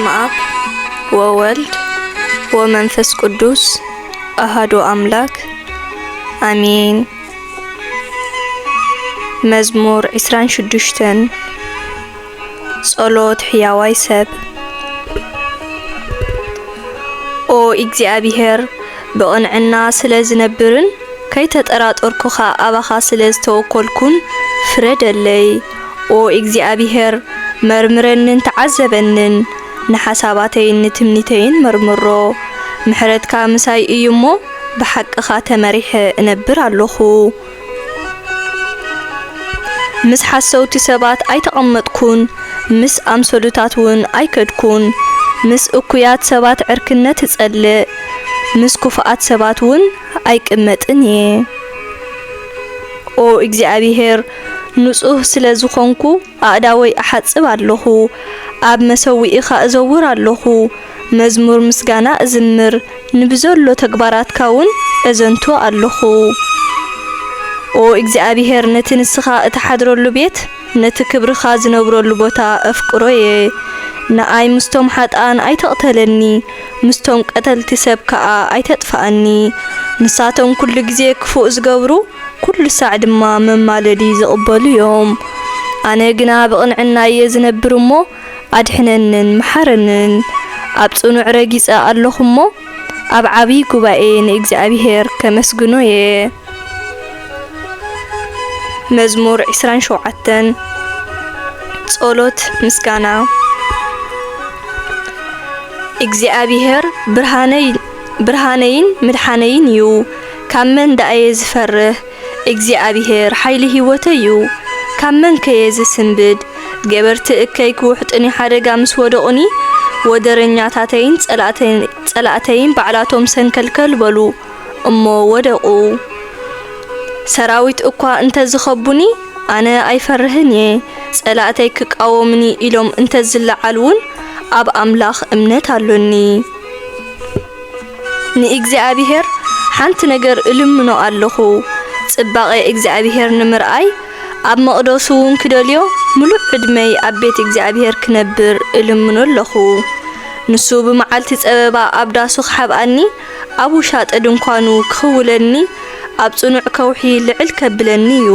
በስመ አብ ወወልድ ወመንፈስ ቅዱስ አሐዱ አምላክ አሜን። መዝሙር 26 ጸሎት ሕያዋይ ሰብ። ኦ እግዚአብሔር በቅንዕና ስለዝነብርን ከይተጠራጠርኩኻ አባኻ ስለዝተወከልኩን ፍረደለይ። ኦ እግዚአብሔር መርምረንን ተዓዘበንን ንሓሳባተይን ንትምኒተይን መርምሮ። ምሕረትካ ምሳይ እዩሞ ብሓቅኻ ተመሪሐ እነብር ኣለኹ። ምስ ሓሰውቲ ሰባት ኣይተቐመጥኩን፣ ምስ ኣምሰሉታት ውን ኣይከድኩን። ምስ እኩያት ሰባት ዕርክነት እጸልእ፣ ምስ ኩፍኣት ሰባት ውን ኣይቅመጥን እየ። ኦ እግዚአብሔር ንጹህ ስለዝኾንኩ ኣእዳወይ ኣሓጽብ ኣለኹ። ኣብ መሰዊኢኻ እዘውር ኣለኹ። መዝሙር ምስጋና እዝምር፣ ንብዘሎ ተግባራትካ ውን እዘንቱ ኣለኹ። ኦ እግዚአብሔር ነቲ ንስኻ እተሓድረሉ ቤት ነቲ ክብርኻ ዝነብረሉ ቦታ ኣፍቅሮ እየ። ንኣይ ምስቶም ሓጣን ኣይተቕተለኒ፣ ምስቶም ቀተልቲ ሰብ ከዓ ኣይተጥፋኣኒ። ንሳቶም ኩሉ ግዜ ክፉእ ዝገብሩ ኩሉ ሳዕ ድማ መማለዲ ዝቕበሉ እዮም። ኣነ ግና ብቕንዕና እየ ዝነብር እሞ ኣድሕነንን መሓረንን። ኣብ ጽኑዕ ረጊጸ ኣለኹ እሞ ኣብ ዓብይ ጉባኤ ንእግዚአብሔር ከመስግኖ እየ። መዝሙር 27 ጸሎት ምስጋና። እግዚአብሔር ብርሃነይን ምድሓነይን እዩ፣ ካብ መን ዳእየ ዝፈርህ። እግዚአብሔር ሓይሊ ህይወተይ እዩ፣ ካብ መን ከየ ዝስንብድ። ገበርቲ እከይ ክውሕጥኒ ሓደጋ ምስ ወደቑኒ፣ ወደረኛታተይን ጸላእተይን ባዕላቶም ሰንከልከል በሉ እሞ ወደቑ። ሰራዊት እኳ እንተዝኸቡኒ ኣነ ኣይፈርህን እየ። ጸላእተይ ክቃወምኒ ኢሎም እንተዝለዓልውን ኣብ ኣምላኽ እምነት ኣሎኒ። ንእግዚአብሔር ሓንቲ ነገር እልምኖ ኣለኹ፣ ጽባቐ እግዚአብሔር ንምርኣይ ኣብ መቕደሱ ውን ክደልዮ ሙሉእ ዕድመይ ኣብ ቤት እግዚአብሔር ክነብር እልምኖ ኣለኹ። ንሱ ብመዓልቲ ጸበባ ኣብ ዳሱ ክሓብኣኒ፣ ኣብ ውሻጠ ድንኳኑ ክኽውለኒ፣ ኣብ ጽኑዕ ከውሒ ልዕል ከብለኒ እዩ።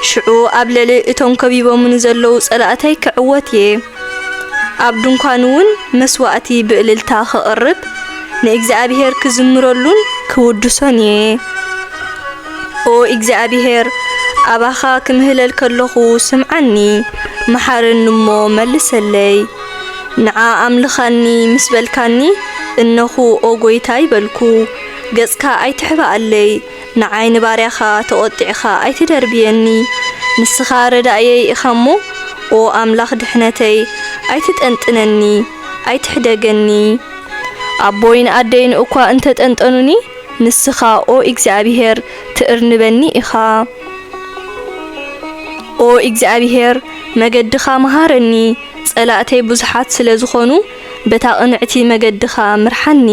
ሽዑ ኣብ ልዕሊ እቶም ከቢቦምን ዘለዉ ጸላእተይ ክዕወት እየ። ኣብ ድንኳኑ ውን መስዋእቲ ብእልልታ ክቕርብ፣ ንእግዚአብሔር ክዝምረሉን ክውድሶን እየ። ኦ እግዚአብሔር ኣባኻ ክምህለል ከለኹ ስምዓኒ፣ መሓርኒ እሞ መልሰለይ። ንዓ ኣምልኻኒ ምስ በልካኒ እነኹ ኦ ጐይታ ይበልኩ። ገጽካ ኣይትሕባኣለይ፣ ንዓይ ንባርያኻ ተቖጢዕኻ ኣይትደርብየኒ። ንስኻ ረዳእየይ ኢኻ እሞ ኦ ኣምላኽ ድሕነተይ ኣይትጠንጥነኒ፣ ኣይትሕደገኒ። ኣቦይን ኣደይን እኳ እንተጠንጠኑኒ ንስኻ ኦ እግዚአብሔር ትእርንበኒ ኢኻ። ኦ እግዚአብሔር መገድኻ መሃረኒ፣ ጸላእተይ ብዙሓት ስለ ዝኾኑ በታ ቅንዕቲ መገድኻ ምርሓኒ።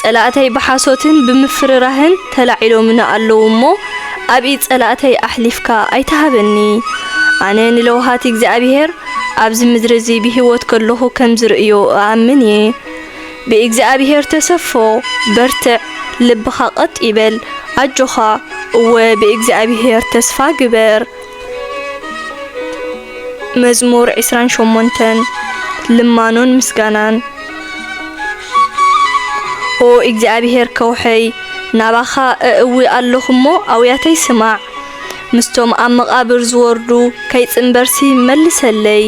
ጸላእተይ ብሓሶትን ብምፍርራህን ተላዒሎምና ኣለዉ እሞ ኣብ ኢድ ጸላእተይ ኣሕሊፍካ ኣይተሃበኒ። ኣነ ንለውሃት እግዚአብሔር ኣብዚ ምድሪ እዚ ብሂወት ከለኹ ከም ዝርእዮ ኣምን እየ። ብእግዚአብሔር ተሰፎ በርትዕ፣ ልብኻ ቀጥ ይበል፣ ኣጆኻ እወ ብእግዚአብሔር ተስፋ ግበር። መዝሙር 28 ልማኖን ምስጋናን። ኦ እግዚአብሔር ከውሐይ ናባኻ እእዊ ኣለኹ እሞ ኣውያተይ ስማዕ። ምስቶም ኣብ መቓብር ዝወርዱ ከይጽንበርሲ መልሰለይ።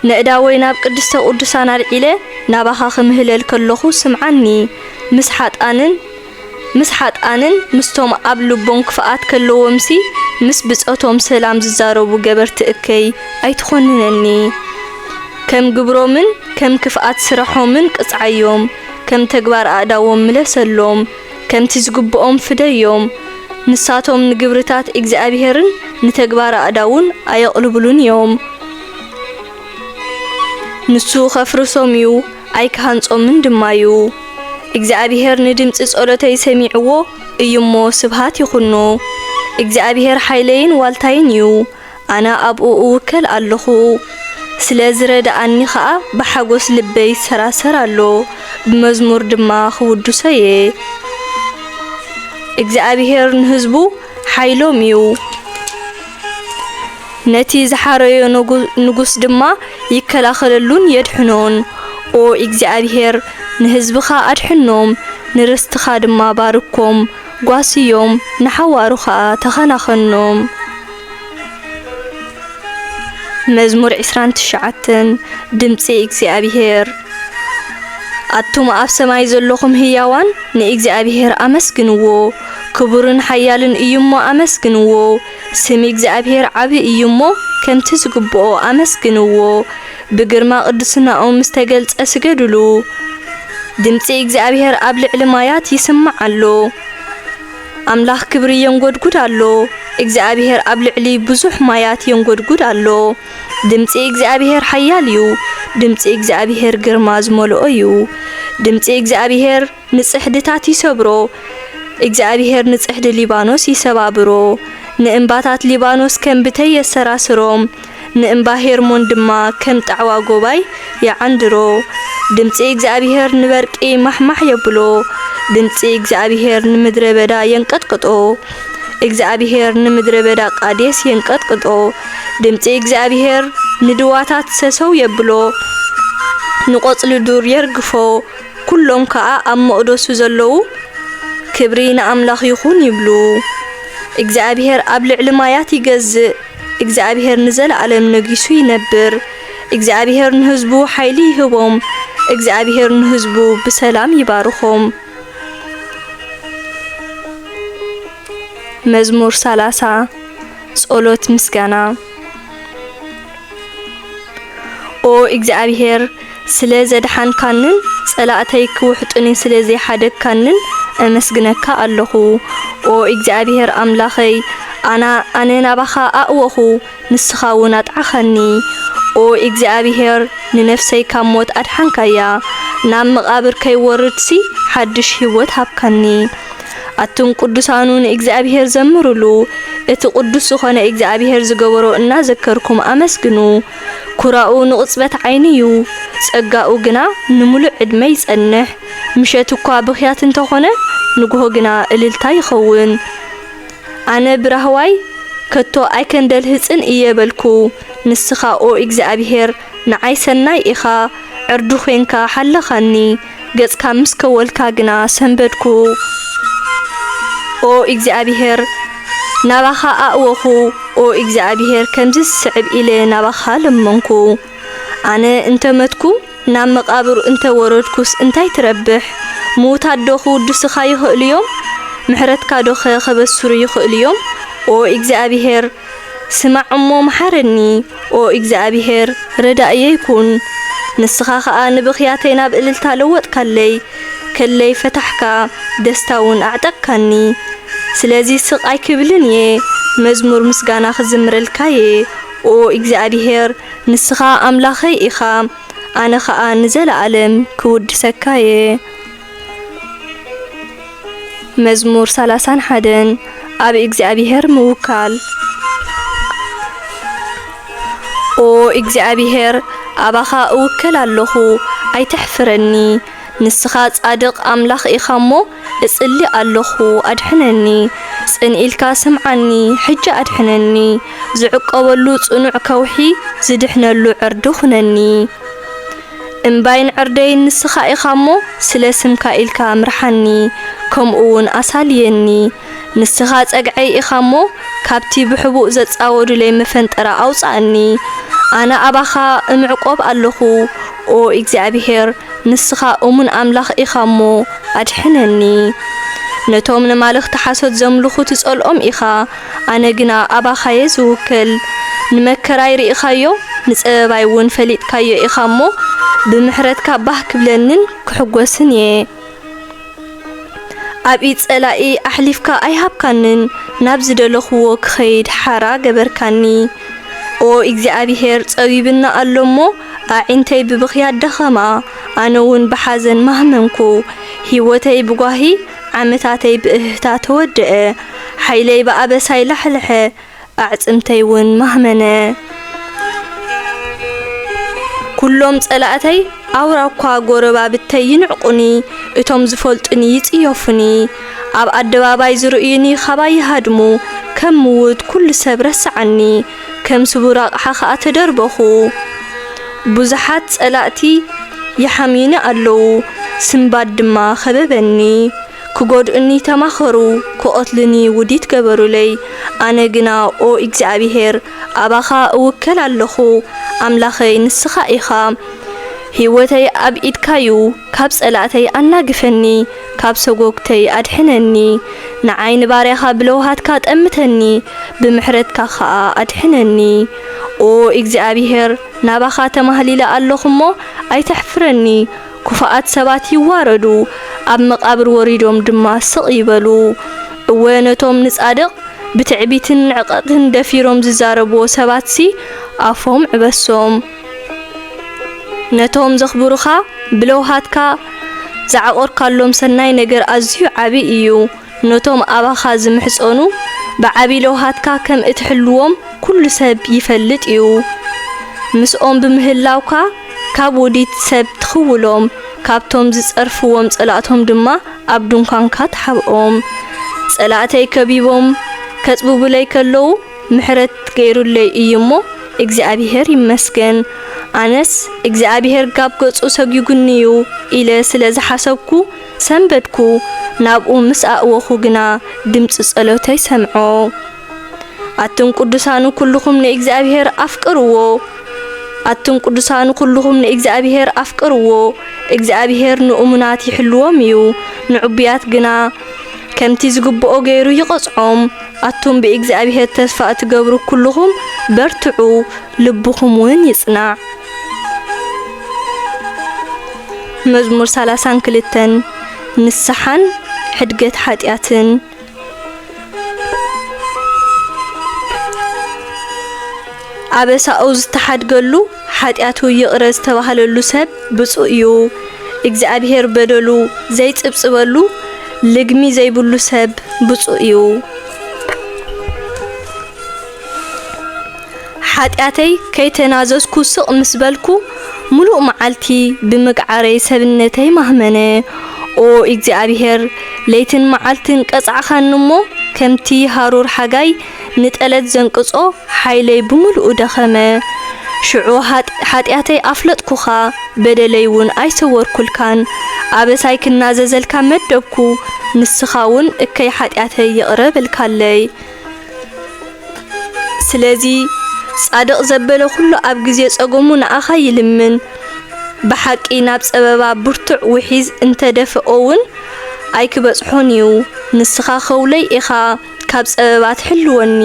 ንእዳወይ ናብ ቅድስተ ቅዱሳን ኣልዒለ ናባኻ ክምህለል ከለኹ ስምዓኒ። ምስ ሓጣንን ምስቶም ኣብ ልቦም ክፍኣት ከለዎምሲ ምስ ብጸቶም ሰላም ዝዛረቡ ገበርቲ እከይ ኣይትኾንነኒ። ከም ግብሮምን ከም ክፍኣት ስራሖምን ቅጽዓዮም፣ ከም ተግባር ኣእዳዎም ምለሰሎም፣ ከምቲ ዝግብኦም ፍደዮም። ንሳቶም ንግብርታት እግዚአብሔርን ንተግባር ኣእዳውን ኣየቕልብሉን እዮም። ንሱ ኸፍርሶም እዩ ኣይክሃንጾምን ድማ እዩ። እግዚአብሔር ንድምፂ ጸሎተይ ሰሚዕዎ እዩሞ ስብሃት ይኹኑ። እግዚአብሔር ሓይለይን ዋልታይን እዩ። ኣነ ኣብኡ እውከል ኣለኹ። ስለዝረዳኣኒ ኸኣ ብሓጎስ ልበይ ሰራሰር ኣሎ ብመዝሙር ድማ ክውድሰየ እግዚአብሔር ንህዝቡ ሓይሎም እዩ ነቲ ዝሓረዮ ንጉስ ድማ ይከላኸለሉን የድሕኖን ኦ እግዚአብሔር ንህዝብኻ አድሕኖም ንርስትኻ ድማ ባርኮም ጓስዮም ንሓዋሩኻ ተኸናኸኖም መዝሙር 29 ድምፂ እግዚአብሔር አቱም ኣብ ሰማይ ዘለኹም ህያዋን ንእግዚአብሔር አመስግንዎ ክቡርን ሓያልን እዩሞ አመስግንዎ ስም እግዚአብሔር ዓቢ እዩሞ ከምቲ ዝግብኦ አመስግንዎ ብግርማ ቅድስናኦም ዝተገልጸ ስገድሉ ድምፂ እግዚአብሔር ኣብ ልዕሊ ማያት ይስማዕ ኣሎ አምላኽ ክብሪ የንጎድጉድ ኣሎ እግዚአብሔር ኣብ ልዕሊ ብዙሕ ማያት የንጎድጉድ ኣሎ ድምፂ እግዚአብሔር ሓያል እዩ ድምፂ እግዚአብሔር ግርማ ዝመልኦ እዩ ድምፂ እግዚአብሔር ንጽሕድታት ይሰብሮ እግዚአብሔር ንጽሕዲ ሊባኖስ ይሰባብሮ ንእምባታት ሊባኖስ ከም ብተይ የሰራስሮም ንእምባ ሄርሞን ድማ ከም ጣዕዋ ጎባይ ያዓንድሮ ድምፂ እግዚአብሔር ንበርቂ ማሕማሕ የብሎ ድምፂ እግዚአብሔር ንምድረ በዳ የንቀጥቅጦ እግዚአብሔር ንምድረ በዳ ቃዴስ የንቀጥቅጦ ድምፂ እግዚአብሔር ንድዋታት ሰሰው የብሎ ንቆጽሊ ዱር የርግፎ ኩሎም ከዓ ኣብ መቕደሱ ዘለዉ ክብሪ ንኣምላኽ ይኹን ይብሉ እግዚአብሔር ኣብ ልዕሊ ማያት ይገዝእ እግዚአብሔር ንዘለዓለም ነጊሱ ይነብር እግዚአብሔር ንህዝቡ ሓይሊ ይህቦም እግዚአብሔር ንህዝቡ ብሰላም ይባርኾም መዝሙር 30 ጸሎት ምስጋና ኦ እግዚአብሔር ስለ ዘድሓንካንን ጸላእተይ ክውሕጡኒ ስለ ዘይሓደግካንን ኣመስግነካ ኣለኹ ኦ እግዚአብሔር ኣምላኸይ ኣነ ናባኻ ኣእወኹ ንስኻ እውን ኣጥዓኸኒ ኦ እግዚአብሔር ንነፍሰይ ካብ ሞት ኣድሓንካያ ናብ መቓብር ከይወርድሲ ሓድሽ ህይወት ሃብካኒ ኣቱም ቅዱሳኑ ንእግዚአብሔር ዘምሩሉ እቲ ቅዱስ ዝኾነ እግዚአብሔር ዝገበሮ እናዘከርኩም ኣመስግኑ ኩራኡ ንቕጽበት ዓይኒ እዩ ጸጋኡ ግና ንሙሉእ ዕድመ ይጸንሕ ምሸት እኳ ብኽያት እንተኾነ ንግሆ ግና እልልታ ይኸውን ኣነ ብራህዋይ ከቶ ኣይከንደል ህፅን እየበልኩ ንስኻ ኦ እግዚአብሔር ንዓይ ሰናይ ኢኻ ዕርዱ ኾንካ ሓለኻኒ ገጽካ ምስ ከወልካ ግና ሰንበድኩ ኦ እግዚአብሔር ናባኻ ኣእወኹ ኦ እግዚአብሔር ከምዚ ስዕብ ኢለ ናባኻ ለመንኩ ኣነ እንተመትኩ ናብ መቃብር እንተወረድኩስ እንታይ ትረብሕ ሙታት ዶ ክውድስኻ ይኽእሉ እዮም ምሕረትካ ዶ ኸበስሩ ይኽእሉ እዮም ኦ እግዚአብሔር ስማዕ እሞ መሓረኒ ኦ እግዚአብሔር ረዳእየ ይኩን ንስኻ ከዓ ንብኽያተይ ናብ እልልታ ለወጥካለይ ከለይ ፈታሕካ ደስታውን ኣዕጠቅካኒ ስለዚ ስቃይ ክብልን እየ መዝሙር ምስጋና ክዝምረልካየ ኦ እግዚአብሔር ንስኻ ኣምላኸይ ኢኻ ኣነ ከዓ ንዘለዓለም ክውድሰካየ መዝሙር 31 ኣብ እግዚአብሔር ምውካል ኦ እግዚአብሔር ኣባኻ እውከል ኣለኹ ኣይተሕፍረኒ ንስኻ ጻድቕ ኣምላኽ ኢኻ እሞ እጽሊ ኣለኹ ኣድሕነኒ ጽንኢልካ ስምዓኒ ሕጂ ኣድሕነኒ ዝዕቀበሉ ጽኑዕ ከውሒ ዝድሕነሉ ዕርዲ ኹነኒ እምባይን ዕርደይን ንስኻ ኢኻ እሞ ስለ ስምካ ኢልካ ምርሓኒ ከምኡውን ኣሳልየኒ ንስኻ ጸግዐይ ኢኻ እሞ ካብቲ ብሕቡእ ዘጻወዱለይ መፈንጠራ ኣውፃእኒ ኣነ ኣባኻ እምዕቆብ ኣለኹ ኦ እግዚአብሔር ንስኻ እሙን ኣምላኽ ኢኻ እሞ ኣድሕነኒ ነቶም ንማልኽቲ ሓሶት ዘምልኹ ትጸልኦም ኢኻ ኣነ ግና ኣባኻየ ዝውክል ንመከራይ ርኢኻዮ ንጸባይ እውን ፈሊጥካዮ ኢኻ እሞ ብምሕረትካ ባህ ክብለንን ክሕጐስን እየ ኣብ ኢድ ጸላኢ ኣሕሊፍካ ኣይሃብካንን ናብ ዝደለኽዎ ክኸይድ ሓራ ገበርካኒ ኦ እግዚአብሔር ጸቢብና ኣሎ እሞ ኣዒንተይ ብብኽያት ደኸማ ኣነ እውን ብሓዘን ማህመንኩ ህይወተይ ብጓሂ ዓመታተይ ብእህታ ተወድአ ሓይለይ ብኣበሳይ ላሕልሐ ኣዕጽምተይ እውን ማህመነ كلهم صلاتي أوراقا غوربا بتينعقني اتم زفلطني يصيفني اب ادباباي زرؤيني خباي هادمو كم موت كل سب رسعني كم سبراق حخا تدربخو بزحات صلاتي يحميني ألو سنباد دما خببني كغود اني تماخرو كوتلني وديت كبرو لي انا جنا او اغزابيهر اباخا اوكل اللخو املاخي نسخا ايخا هيوتي اب ايدكايو كاب صلاتي اناغفني كاب سغوكتي ادحنني نعين باريخا بلوهاتكا طمتني بمحرتكا خا ادحنني او اغزابيهر ناباخا تمهليلا اللخمو اي تحفرني كفاءات سبات يواردو اب مقابر وريدوم دما سق يبلو وينتهم نصادق بتعبيتن عققن دفيروم ززاربو سباتسي افهم عبسوم نتهم زخبروخا بلوهاتكا زعقور كالوم سناي نجر ازيو عبي ايو نتهم اباخا زمحصونو بعبي لوهاتكا كم اتحلوهم كل سب يفلت ايو مسؤوم بمهلاوكا كاب وديت سب تخولهم كابتوم زصرفوم صلاتهم دما اب دنكانكا تحبኦም صلاتي كبيبهم كصببلي كلو محرت غيرلي ايمو እግዚአብሔር ይመስገን አነስ እግዚአብሔር ጋብ ገጹ ሰግዩግኒዩ ኢለ ስለዚ ሐሰብኩ ሰንበድኩ ናብኡ ምስአወኹ ግና ድምጽ ጸሎተይ ሰምዖ አትም ቅዱሳኑ ኩልኩም ለእግዚአብሔር አፍቅርዎ አትም ቅዱሳኑ ኩልኩም ለእግዚአብሔር አፍቅርዎ እግዚአብሔር ንኡሙናት ይሕልዎም እዩ ንዑብያት ግና ከምቲ ዝግብኦ ገይሩ ይቆጽዖም አቱም በእግዚአብሔር ተስፋ ትገብሩ ኩልኩም በርትዑ ልብኩም ወን ይጽናዕ መዝሙር 32 ንስሐን ሕድገት ኃጢአትን አበሳኡ ዝተሓድገሉ ኃጢአቱ ይቅረዝ ተባህለሉ ሰብ ብፁዕ እዩ እግዚአብሔር በደሉ ዘይጽብጽበሉ ልግሚ ዘይብሉ ሰብ ብፁዕ እዩ ኃጢአተይ ከይተናዘዝኩ ስቕ ምስበልኩ ሙሉእ መዓልቲ ብምግዓረይ ሰብነተይ ማህመነ ኦ እግዚአብሔር ለይትን መዓልትን ቀጻዕኻንሞ ከምቲ ሃሩር ሓጋይ ንጠለት ዘንቅጾ ሓይለይ ብሙሉእ ደኸመ ሽዑ ኃጢአተይ አፍለጥኩኻ በደለይ ውን አይሰወርኩልካን አበሳይ ክናዘዘልካ መደብኩ ንስኻውን እከይ ኃጢአተይ ይቅረብልካለይ ስለዚ ጻድቕ ዘበለ ኩሉ ኣብ ግዜ ጸገሙ ንኣኻ ይልምን ብሓቂ ናብ ጸበባ ብርቱዕ ውሒዝ እንተደፍኦውን ኣይክበጽሖን እዩ ንስኻ ኸውለይ ኢኻ ካብ ጸበባ ትሕልወኒ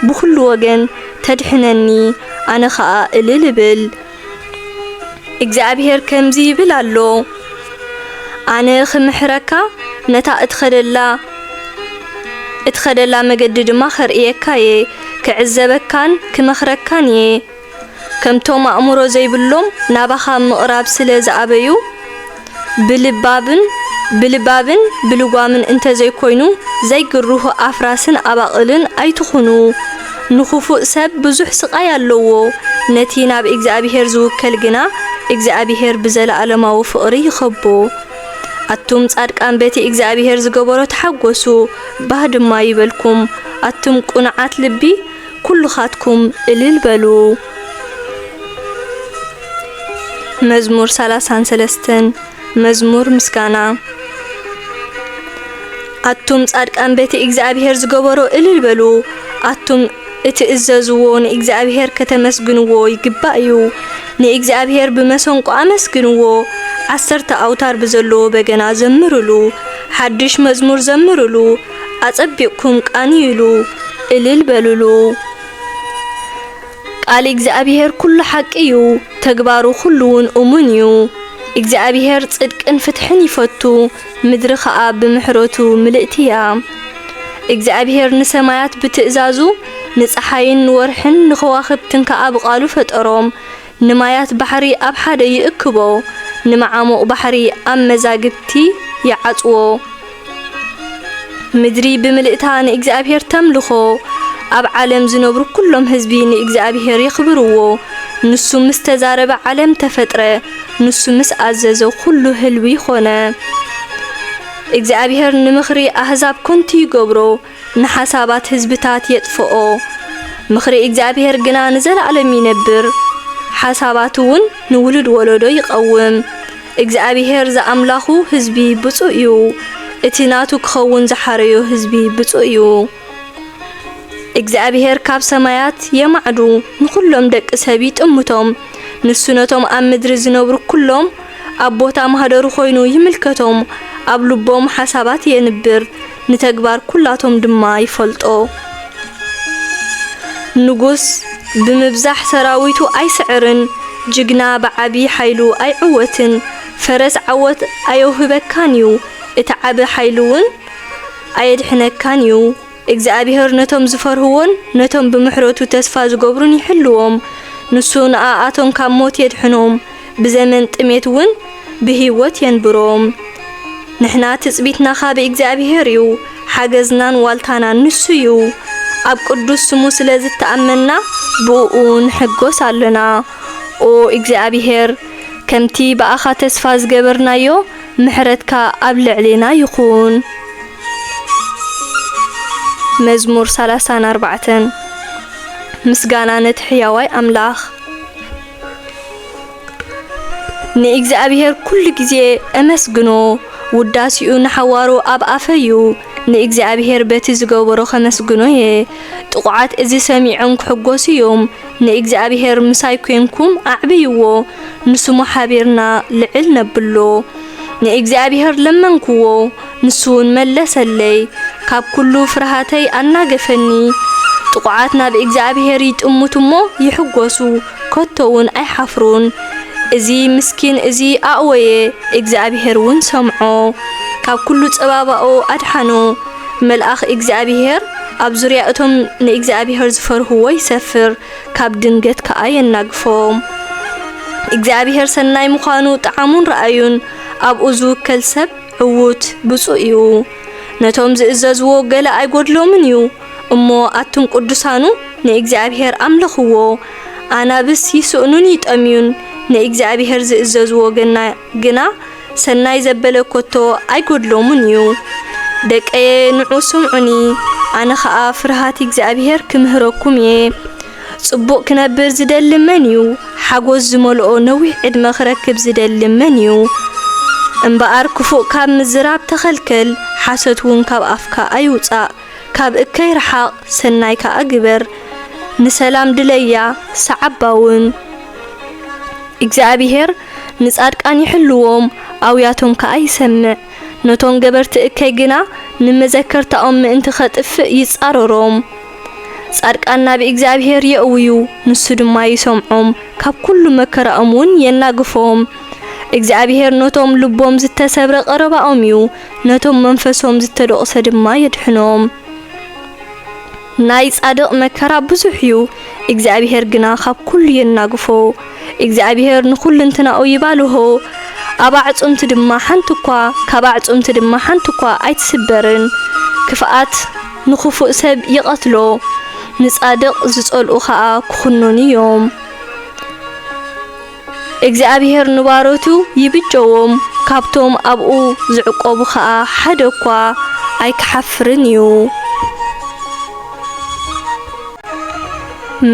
ብኩሉ ወገን ተድሕነኒ ኣነ ኸኣ እልል ብል እግዚአብሔር ከምዚ ይብል ኣሎ ኣነ ክምሕረካ ነታ እትኸደላ መገዲ ድማ ኸርእየካየ كعزبكان كمخركاني كمتوم أمورو زي بلوم نابخا مقراب سلا زعبيو بلبابن بلوغامن انت زي كوينو زي قروه أفراسن أباقلن أي تخونو نخوفو سب بزوح سقايا اللوو نتينا بإجزابيهر زوكال جنا إجزابيهر بزل علما وفقري يخبو أتوم تصادق أن بيتي إجزابيهر زقبورو تحقوسو بعد ما يبلكم أتوم قناعات لبي كل خاتكم إلل بلو مزمور 33 مزمور مسكانا أتوم تصادق أن بيتي إجزابيهر زقبورو إلل بلو أتوم اتئززوو نإجزابيهر كتمسجنوو يقبأيو نإجزابيهر بمسونقو أمسجنوو 10 أوتار بزلو بجنا زمرلو حدش مزمور زمرلو أصبيكم قانيلو إلل بلولو قال እግዚአብሔር ኩሉ ሐቅ እዩ ተግባሩ ኩሉውን እሙን እዩ እግዚአብሔር ጽድቅን ፍትሕን ይፈቱ ምድሪ ኸኣ ብምሕረቱ ምልእትያ እግዚአብሔር ንሰማያት ብትእዛዙ ንፀሓይን ወርሕን ንኸዋኽብትን ከኣ ብቃሉ ፈጠሮም ንማያት ባሕሪ ኣብ ሓደ ይእክቦ ንመዓሞቕ ባሕሪ ኣብ መዛግብቲ ይዓጽዎ ምድሪ ብምልእታ ንእግዚአብሔር ተምልኾ ኣብ ዓለም ዝነብሩ ኩሎም ህዝቢ ንእግዚአብሔር ይኽብርዎ ንሱ ምስተዛረበ ዓለም ተፈጥረ ንሱ ምስ ኣዘዘ ኩሉ ህልዊ ኾነ እግዚአብሔር ንምኽሪ ኣህዛብ ኮንቲ ይገብሮ ንሓሳባት ህዝብታት የጥፍኦ ምኽሪ እግዚአብሔር ግና ንዘላለም ይነብር ሓሳባቱ ውን ንውልድ ወለዶ ይቀውም እግዚአብሔር ዘአምላኹ ህዝቢ ብፁዕ እዩ እቲ ናቱ ክኸውን ዝሓረዮ ህዝቢ ብፁዕ እዩ እግዚአብሔር ካብ ሰማያት የማዕዱ ንኩሎም ደቂ ሰብ ይጥምቶም ንሱ ነቶም ኣብ ምድሪ ዝነብሩ ኩሎም ኣብ ቦታ ማህደሩ ኮይኑ ይምልከቶም ኣብ ልቦም ሓሳባት የንብር ንተግባር ኩላቶም ድማ ይፈልጦ ንጉስ ብምብዛሕ ሰራዊቱ ኣይስዕርን ጅግና በዓቢ ኃይሉ ኣይዕወትን ፈረስ ዓወት ኣየውህበካንዩ እቲ ዓቢ ኃይሉውን ኣየድሕነካንዩ እግዚአብሔር ነቶም ዝፈርህዎን ነቶም ብምሕረቱ ተስፋ ዝገብሩን ይሕልዎም ንሱ ንኣኣቶም ካብ ሞት የድሕኖም ብዘመን ጥሜት ውን ብህይወት የንብሮም ንሕና ትጽቢትና ካብ እግዚአብሔር እዩ ሓገዝናን ዋልታናን ንሱ እዩ ኣብ ቅዱስ ስሙ ስለዝተኣመና ብኡ ንሕጎስ ኣለና ኦ እግዚአብሔር ከምቲ በኣኻ ተስፋ ዝገበርናዮ ምሕረትካ ኣብ ልዕሊና ይኹን መዝሙር 34 ምስጋና ነትሕያዋይ ኣምላኽ ንእግዚአብሔር ኩሉ ጊዜ ኣመስግኖ ውዳሲኡ ንሓዋሩ ኣብ ኣፈዩ ንእግዚአብሔር በቲ ዝገበሮ ከመስግኖየ ጥቁዓት እዚ ሰሚዖም ክሕጎሱ እዮም ንእግዚአብሔር ምሳይ ኮንኩም ኣዕብይዎ ንስሙ ሓቢርና ልዕል ነብሎ ንእግዚአብሔር ለመንኩዎ ንሱን መለሰለይ ካብ ኩሉ ፍርሃተይ ኣናገፈኒ ጥቁዓት ናብ እግዚአብሔር ይጥሙትሞ ይሕጎሱ ኮቶውን ኣይሓፍሩን እዚ ምስኪን እዚ ኣወየ እግዚአብሔር ውን ሰምዖ ካብ ኩሉ ጸባባኦ ኣድሓኖ መልአኽ እግዚአብሔር ኣብ ዙርያ እቶም ንእግዚአብሔር ዝፈርህዎ ይሰፍር ካብ ድንገት ከዓ የናግፎም እግዚአብሔር ሰናይ ምዃኑ ጣዕሙን ረአዩን ኣብኡ ዝውከል ሰብ ዕውት ብፁዕ እዩ ነቶም ዝእዘዝዎ ገለ ኣይጎድሎምን እዩ እሞ ኣቱም ቅዱሳኑ ንእግዚአብሔር ኣምልኽዎ ኣናብስ ይስእኑን ይጠምዩን ንእግዚአብሔር ዝእዘዝዎ ግና ሰናይ ዘበለ ኮቶ ኣይጎድሎምን እዩ ደቀየ ንዑ ስምዑኒ ኣነ ከዓ ፍርሃት እግዚአብሔር ክምህረኩም እየ ጽቡቕ ክነብር ዝደሊ መን እዩ ሓጎስ ዝመልኦ ነዊሕ ዕድመ ክረክብ ዝደሊ መን እዩ እምበኣር ክፉእ ካብ ምዝራብ ተኸልከል ሓሰት ውን ካብ ኣፍካ ኣይውፃእ ካብ እከይ ረሓቕ ሰናይ ከዓ ግበር ንሰላም ድለያ ሰዓባውን እግዚአብሔር ንጻድቃን ይሕልዎም ኣውያቶም ከዓ ይሰምዕ ነቶም ገበርቲ እከይ ግና ንመዘከርታኦም ምእንቲ ኸጥፍእ ይጻረሮም ጻድቃን ናብ እግዚአብሔር የእውዩ ንሱ ድማ ይሰምዖም ካብ ኩሉ መከራኦም ውን የናግፎም እግዚአብሔር ነቶም ልቦም ዝተሰብረ ቀረባኦም እዩ ነቶም መንፈሶም ዝተደቕሰ ድማ የድሕኖም ናይ ጻድቕ መከራ ብዙሕ እዩ እግዚአብሔር ግና ካብ ኩሉ የናግፎ እግዚአብሔር ንኩሉ እንትናኡ ይባልሆ ኣብ ኣዕጽምቲ ድማ ሓንቲ እኳ ኣይትስበርን ክፍኣት ንኽፉእ ሰብ ይቐትሎ ንጻድቕ ዝጸልኡ ከዓ ክኹኑን እዮም እግዚአብሔር ንባሮቱ ይብጀዎም ካብቶም ኣብኡ ዝዕቆቡ ከዓ ሓደ እኳ ኣይክሓፍርን እዩ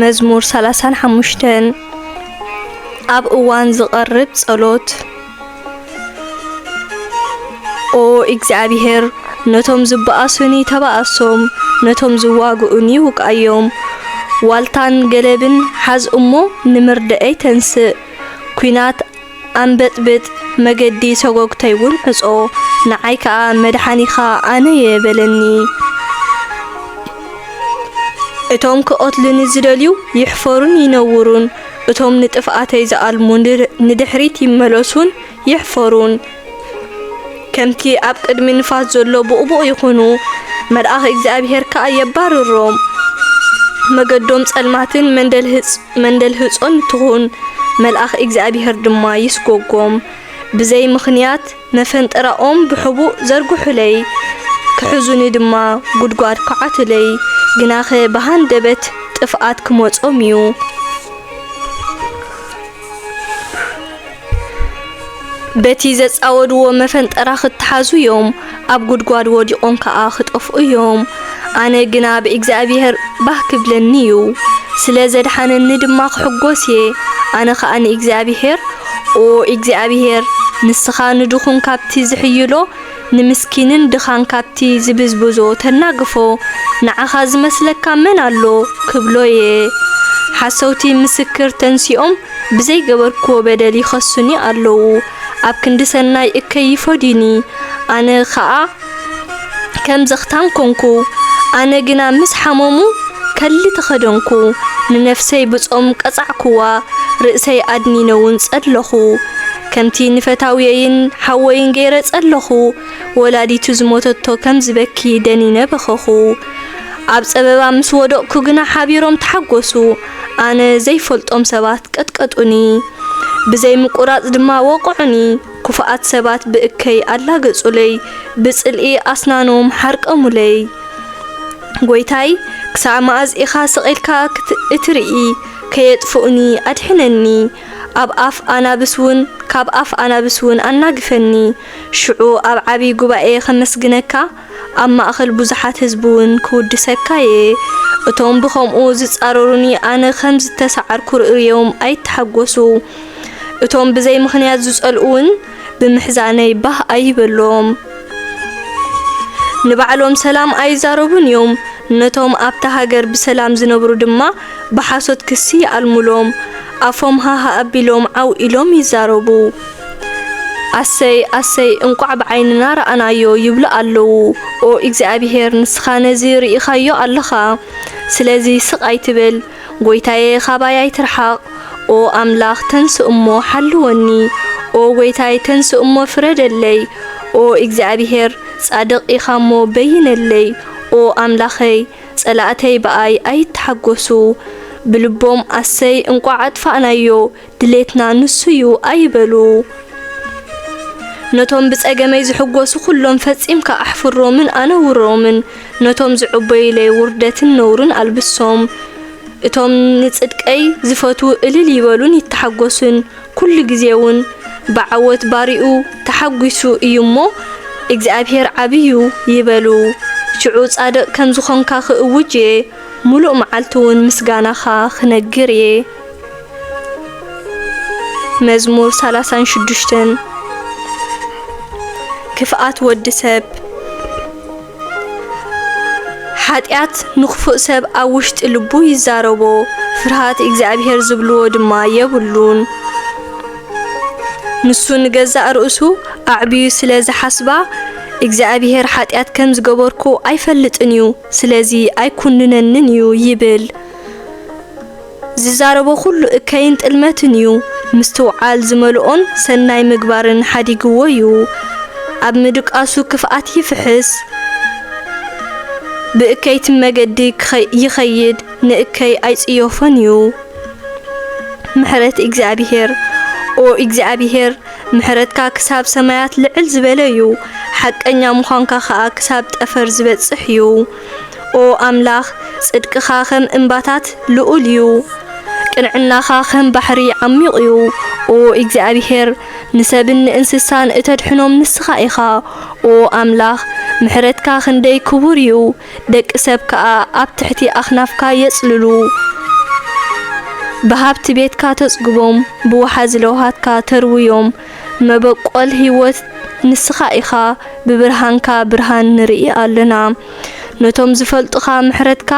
መዝሙር 35 ኣብ እዋን ዝቐርብ ጸሎት ኦ እግዚአብሔር ነቶም ዝበኣሱኒ ተባኣሶም ነቶም ዝዋግኡኒ ውቃዮም ዋልታን ገለብን ሓዝ እሞ ንምርድአይ ተንስእ ኩናት ኣንበጥብጥ መገዲ ሰጎግተይ ውን ዕጾ ንዓይ ከዓ መድሓኒኻ ኣነ የበለኒ እቶም ክቆትልኒ ዝደልዩ ይሕፈሩን ይነውሩን እቶም ንጥፍኣተይ ዝኣልሙ ንድሕሪት ይመለሱን ይሕፈሩን ከምቲ ኣብ ቅድሚ ንፋስ ዘሎ ብኡቡቕ ይኹኑ መልአኽ እግዚአብሔር ከዓ የባርሮም መገዶም ጸልማትን መንደልህጾን ትኹን መልአኽ እግዚአብሔር ድማ ይስጎጎም ብዘይ ምኽንያት መፈንጠራኦም ብሕቡእ ዘርግሑለይ ክሕዙኒ ድማ ጉድጓድ ክዓትለይ ግናኸ ብሃንደበት ጥፍኣት ክመጾም እዩ በቲ ዘጻወድዎ መፈንጠራ ክትሓዙ እዮም ኣብ ጉድጓድ ወዲቆም ከኣ ክጠፍኡ እዮም ኣነ ግና ብእግዚአብሔር ባህ ክብለኒዩ ስለ ዘድሓነኒ ድማ ክሕጎስ እየ ኣነ ከኣ ንእግዚአብሔር ኦ እግዚአብሔር ንስኻ ንድኹን ካብቲ ዝሕይሎ ንምስኪንን ድኻን ካብቲ ዝብዝብዞ ተናግፎ ንዓኻ ዝመስለካ መን ኣሎ ክብሎየ ሓሰውቲ ምስክር ተንሲኦም ብዘይ ገበርክዎ በደል ይኸሱኒ ኣለዉ ኣብ ክንዲ ሰናይ እከይ ይፈዲኒ ኣነ ከኣ ከም ዘኽታን ኮንኩ ኣነ ግና ምስ ሓመሙ ከሊ ተኸደንኩ ንነፍሰይ ብጾም ቀጻዕኩዋ ርእሰይ ኣድኒነውን ጸድለኹ ከምቲ ንፈታውየይን ሓወይን ገይረ ጸለኹ ወላዲቱ ዝሞተቶ ከም ዝበኪ ደኒነ በኸኹ ኣብ ጸበባ ምስ ወደቕኩ ግና ሓቢሮም ተሓጎሱ ኣነ ዘይፈልጦም ሰባት ቀጥቀጡኒ ብዘይ ምቁራጽ ድማ ወቕዑኒ ኩፍኣት ሰባት ብእከይ ኣላገጹለይ ብጽልኢ ኣስናኖም ሓርቀሙለይ ጎይታይ ክሳብ መዓዝ ኢኻ ስቒልካ እትርኢ ከየጥፍኡኒ ኣድሕነኒ ኣብ ኣፍ ኣናብስውን ኣናግፈኒ ሽዑ ኣብ ዓብይ ጉባኤ ከመስግነካ ኣብ ማእኸል ብዙሓት ህዝብውን ክውድሰካየ እቶም ብኸምኡ ዝጻረሩኒ ኣነ ከም ዝተሰዓርኩ ርእዮም ኣይተሓጎሱ እቶም ብዘይ ምኽንያት ዝጸልኡን ብምሕዛነይ ባህ ኣይበሎም ንባዕሎም ሰላም ኣይዛረቡን እዮም ነቶም ኣብታ ሃገር ብሰላም ዝነብሩ ድማ ብሓሶት ክሲ ኣልሙሎም ኣፎም ሃሃ ኣቢሎም ዓው ኢሎም ይዛረቡ ኣሰይ ኣሰይ እንቋዕ ብዓይንና ረኣናዮ ይብሉ ኣለዉ ኦ እግዚአብሔር ንስኻ ነዚ ርኢኻዮ ኣለኻ ስለዚ ስቕ ኣይትብል ጎይታዬ ኻባይ ኣይትርሓቕ ኦ ኣምላኽ ተንስእ እሞ ሓልወኒ ኦ ጎይታይ ተንስእ እሞ ፍረደለይ ኦ እግዚአብሔር ጻድቕ ኢኻ እሞ በይነለይ ኦ ኣምላኸይ ጸላእተይ በኣይ ኣይተሓጎሱ ብልቦም ኣሰይ እንቋዕ ኣጥፋእናዮ ድሌትና ንሱዩ ኣይበሉ ነቶም ብጸገመይ ዝሕጎሱ ኩሎም ፈጺምካ ኣሕፍሮምን ኣነውሮምን ነቶም ዝዕበይለይ ውርደትን ነውርን ኣልብሶም እቶም ንጽድቀይ ዝፈቱ እልል ይበሉን ይተሓጎሱን ኩሉ ግዜውን ብዓወት ባሪኡ ተሓጒሱ እዩሞ እግዚአብሔር ዓብዩ ይበሉ ሽዑ ጻድቕ ከም ዝኾንካ ክእውጅ ሙሉእ መዓልቱውን ምስጋናኻ ክነግር መዝሙር 36 ክፍኣት ወዲ ሰብ ሓጢአት ንኽፉእ ሰብ ኣብ ውሽጢ ልቡ ይዛረቦ ፍርሃት እግዚአብሔር ዝብልዎ ድማ የብሉን ንሱ ንገዛእ ርእሱ ኣዕብዩ ስለ ዝሓስባ እግዚአብሔር ሓጢአት ከም ዝገበርኩ ኣይፈልጥን እዩ ስለዚ ኣይኩንነንን እዩ ይብል ዝዛረቦ ኩሉ እከይን ጥልመትን እዩ ምስትውዓል ዝመልኦን ሰናይ ምግባርን ሓዲግዎ እዩ ኣብ ምድቃሱ ክፍኣት ይፍሕስ ብእከይት መገዲ ይኸይድ ንእከይ ኣይጽዮፎን እዩ ምሕረት እግዚአብሔር ኦ እግዚአብሔር ምሕረትካ ክሳብ ሰማያት ልዕል ዝበለ እዩ ሓቀኛ ምዃንካ ከዓ ክሳብ ጠፈር ዝበጽሕ እዩ ኦ ኣምላኽ ጽድቅኻ ከም እምባታት ልዑል እዩ ቅንዕናኻ ከም ባሕሪ ዓሚቕ እዩ ኦ እግዚአብሔር ንሰብን እንስሳን እተድሕኖም ንስኻ ኢኻ ኦ ኣምላኽ ምሕረትካ ክንደይ ክቡር እዩ ደቂ ሰብ ከዓ ኣብ ትሕቲ ኣኽናፍካ የጽልሉ በሃብቲ ቤትካ ተጽግቦም ብወሓዚ ለውሃትካ ተርውዮም መበቆል ህይወት ንስኻ ኢኻ ብብርሃንካ ብርሃን ንርኢ ኣለና ነቶም ዝፈልጡኻ ምሕረትካ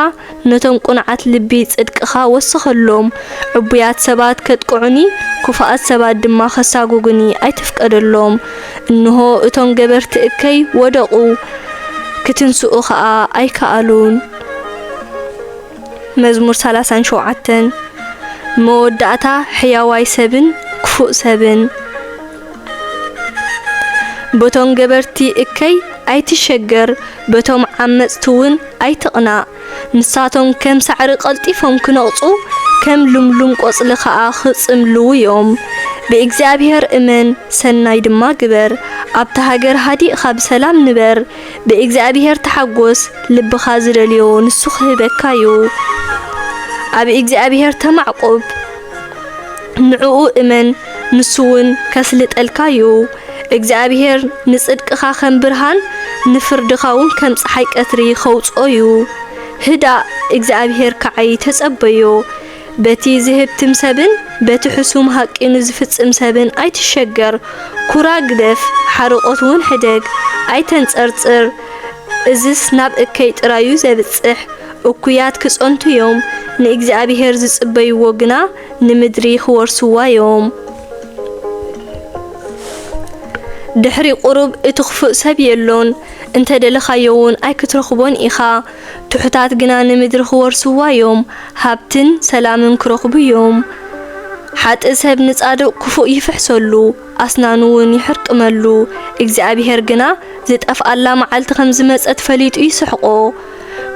ነቶም ቁንዓት ልቢ ጽድቅኻ ወስኸሎም ዕቡያት ሰባት ከጥቅዑኒ ኩፍኣት ሰባት ድማ ከሳጉጉኒ ኣይትፍቀደሎም እንሆ እቶም ገበርቲ እከይ ወደቁ ክትንስኡ ከዓ ኣይከኣሉን መዝሙር 37 መወዳእታ ሕያዋይ ሰብን ክፉእ ሰብን በቶም ገበርቲ እከይ ኣይትሸገር በቶም ዓመጽቱውን ኣይትቕናእ ንሳቶም ከም ሳዕሪ ቀልጢፎም ክነቕጹ ከም ልምሉም ቆጽሊ ከዓ ክጽምልው እዮም ብእግዚአብሔር እመን ሰናይ ድማ ግበር ኣብታ ሃገር ሃዲእኻ ብሰላም ንበር ብእግዚአብሔር ተሓጎስ ልብኻ ዝደልዮ ንሱ ክህበካ እዩ ኣብ እግዚአብሔር ተማዕቆብ ንዕኡ እመን ንሱውን ከስልጠልካዩ እግዚአብሔር ንጽድቅኻ ከም ብርሃን ንፍርድኻውን ከም ፀሓይ ቀትሪ ኸውጾዩ ህዳ እግዚአብሔር ከዓይ ተጸበዮ በቲ ዝህብትም ሰብን በቲ ሕሱም ሐቂኑ ዝፍጽም ሰብን ኣይትሸገር ኩራ ግደፍ ሓርቆትውን ሕደግ ኣይተንጸርጽር እዝስ ናብ እከይ ጥራዩ ዘብጽሕ እኩያት ክጾንቱዮም ንእግዚአብሔር ዝጽበይዎ ግና ንምድሪ ክወርሱዋዮም ድሕሪ ቁሩብ እትኽፉእ ሰብ የሎን እንተ ደለኻዮውን ኣይክትረኽቦን ኢኻ ትሑታት ግና ንምድሪ ክወርሱዋዮም ሃብትን ሰላምን ክረኽቡዮም ሓጥእ ሰብ ንጻድቕ ክፉእ ይፍሕሰሉ ኣስናኑውን ይሕርጥመሉ እግዚአብሔር ግና ዝጠፍኣላ መዓልቲ ከም ዝመጸት ፈሊጡ ይስሕቆ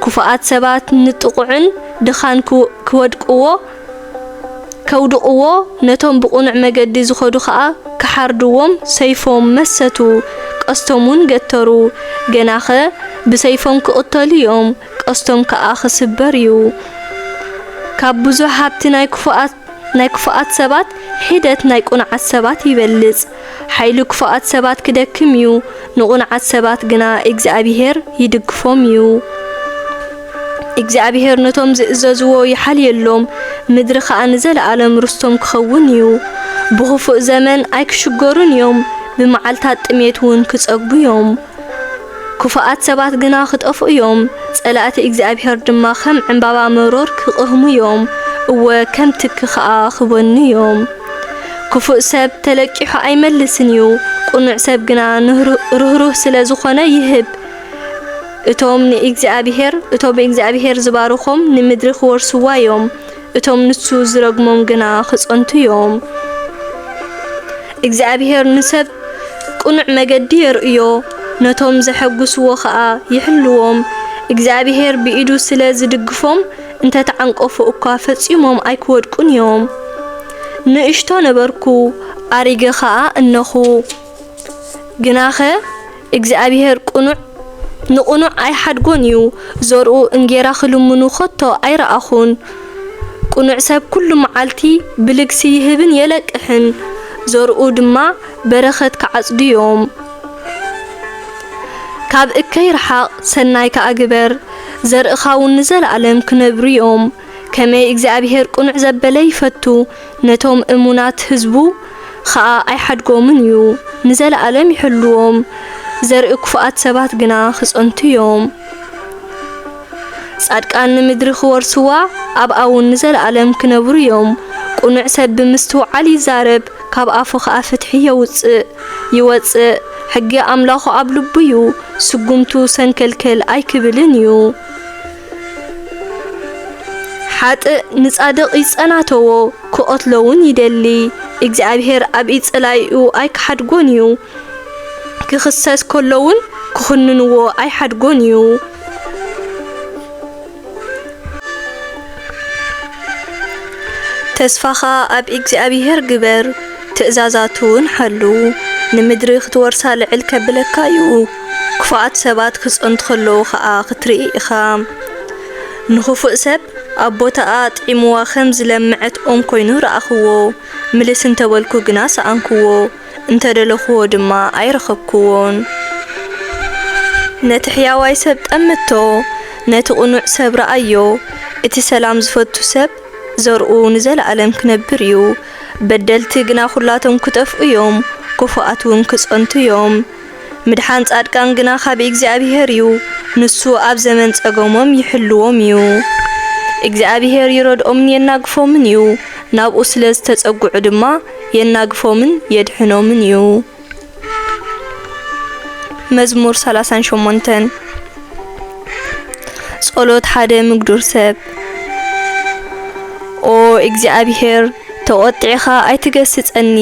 ክፉኣት ሰባት ንጥቁዕን ድኻን ከውድቕዎ ነቶም ብቁኑዕ መገዲ ዝኸዱ ኸኣ ክሓርድዎም ሰይፎም መሰቱ ቀስቶሙን ገተሩ ገናኸ ብሰይፎም ክቕተሉ እዮም ቀስቶም ከኣ ክስበር እዩ ካብ ብዙሕ ሃብቲ ናይ ክፉኣት ሰባት ሒደት ናይ ቁንዓት ሰባት ይበልጽ ሓይሊ ክፉኣት ሰባት ክደክም እዩ ንቁንዓት ሰባት ግና እግዚአብሔር ይድግፎም እዩ እግዚአብሔር ነቶም ዝእዘዝዎ ይሓልየሎም ምድሪ ኸኣ ንዘለዓለም ርስቶም ክኸውን እዩ ብኽፉእ ዘመን ኣይክሽገሩን እዮም ብመዓልታት ጥሜትውን ክጸግቡ እዮም ክፉኣት ሰባት ግና ክጠፍኡ እዮም ጸላእቲ እግዚአብሔር ድማ ከም ዕምባባ መሮር ክቕህሙ እዮም እወ ከም ትኪ ኸኣ ክበኑ እዮም ክፉእ ሰብ ተለቂሑ ኣይመልስን እዩ ቁኑዕ ሰብ ግና ርህሩህ ስለ ዝኾነ ይህብ እቶም እግዚአብሔር ዝባርኾም ንምድሪ ክወርሱዋ እዮም እቶም ንሱ ዝረግሞም ግና ክጸንቱ እዮም እግዚአብሔር ንሰብ ቁኑዕ መገዲ የርእዮ ነቶም ዘሐግስዎ ኸኣ ይሕልዎም እግዚአብሔር ብኢዱ ስለ ዝድግፎም እንተ ተዓንቆፉ እኳ ፈጺሞም ኣይክወድቁን እዮም ንእሽቶ ነበርኩ ኣሪገ ኸኣ እነኹ ግናኸ እግዚአብሔር ንቁኑዕ ኣይሓድጎን እዩ ዘርኡ እንጌራ ክልምኑ ኸቶ ኣይረኣኹን ቁኑዕ ሰብ ኩሉ መዓልቲ ብልግሲ ይህብን የለቅሕን ዘርኡ ድማ በረኸት ከዓጽድዮም ካብ እከይ ረሓቕ ሰናይ ከኣግበር ዘርእኻውን ንዘለዓለም ክነብርዮም ከመይ እግዚአብሔር ቁኑዕ ዘበለ ይፈቱ ነቶም እሙናት ህዝቡ ኸኣ ኣይሓድጎምን እዩ ንዘለዓለም ይሕልዎም ዘርኢ ክፉኣት ሰባት ግና ክጸንቱ እዮም ጻድቃን ንምድሪ ክወርሱዋ ኣብኣውን ንዘለዓለም ክነብሩ እዮም ቁኑዕ ሰብ ብምስትውዓል ይዛረብ ካብ ኣፉ ኸኣ ፍትሒ ይወፅእ ሕጊ ኣምላኹ ኣብ ልቡ እዩ ስጉምቱ ሰንከልከል ኣይክብልን እዩ ሓጥእ ንጻድቕ ይጸናተዎ ክቐትሎውን ይደሊ እግዚአብሔር ኣብ ኢጸላይኡ ኣይክሓድጎን እዩ ክኽሰስ ከሎውን ክኽንንዎ ኣይሓድጎን እዩ ተስፋኻ ኣብ እግዚአብሔር ግበር ትእዛዛቱን ሓሉ ንምድሪ ክትወርሳ ልዕል ከብለካ እዩ ክፉኣት ሰባት ክጸንቱ ከለዉ ኸኣ ክትርኢ ኢኻ ንኽፉእ ሰብ ኣብ ቦታኣ ጥዒምዋ ከም ዝለምዐት ኦም ኮይኑ ረኣኽዎ ምልስ እንተበልኩ ግና ሰኣንክዎ እንተደለኽዎ ድማ ኣይረኸብክዎን ነቲ ሕያዋይ ሰብ ጠምቶ ነቲ ቁኑዕ ሰብ ረኣዮ እቲ ሰላም ዝፈቱ ሰብ ዘርኡ ንዘለዓለም ክነብር እዩ በደልቲ ግና ኩላቶም ክጠፍኡ እዮም ክፉኣት እውን ክጸንቱ እዮም ምድሓን ጻድቃን ግና ካብ እግዚአብሔር እዩ ንሱ ኣብ ዘመን ጸገሞም ይሕልዎም እዩ እግዚአብሔር ይረድኦምን የናግፎምን እዩ ናብኡ ስለ ዝተጸጉዑ ድማ የናግፎምን የድሕኖምን እዩ መዝሙር 38 ጸሎት ሓደ ምግዱር ሰብ ኦ እግዚአብሔር ተወጥዒኻ ኣይትገስጸኒ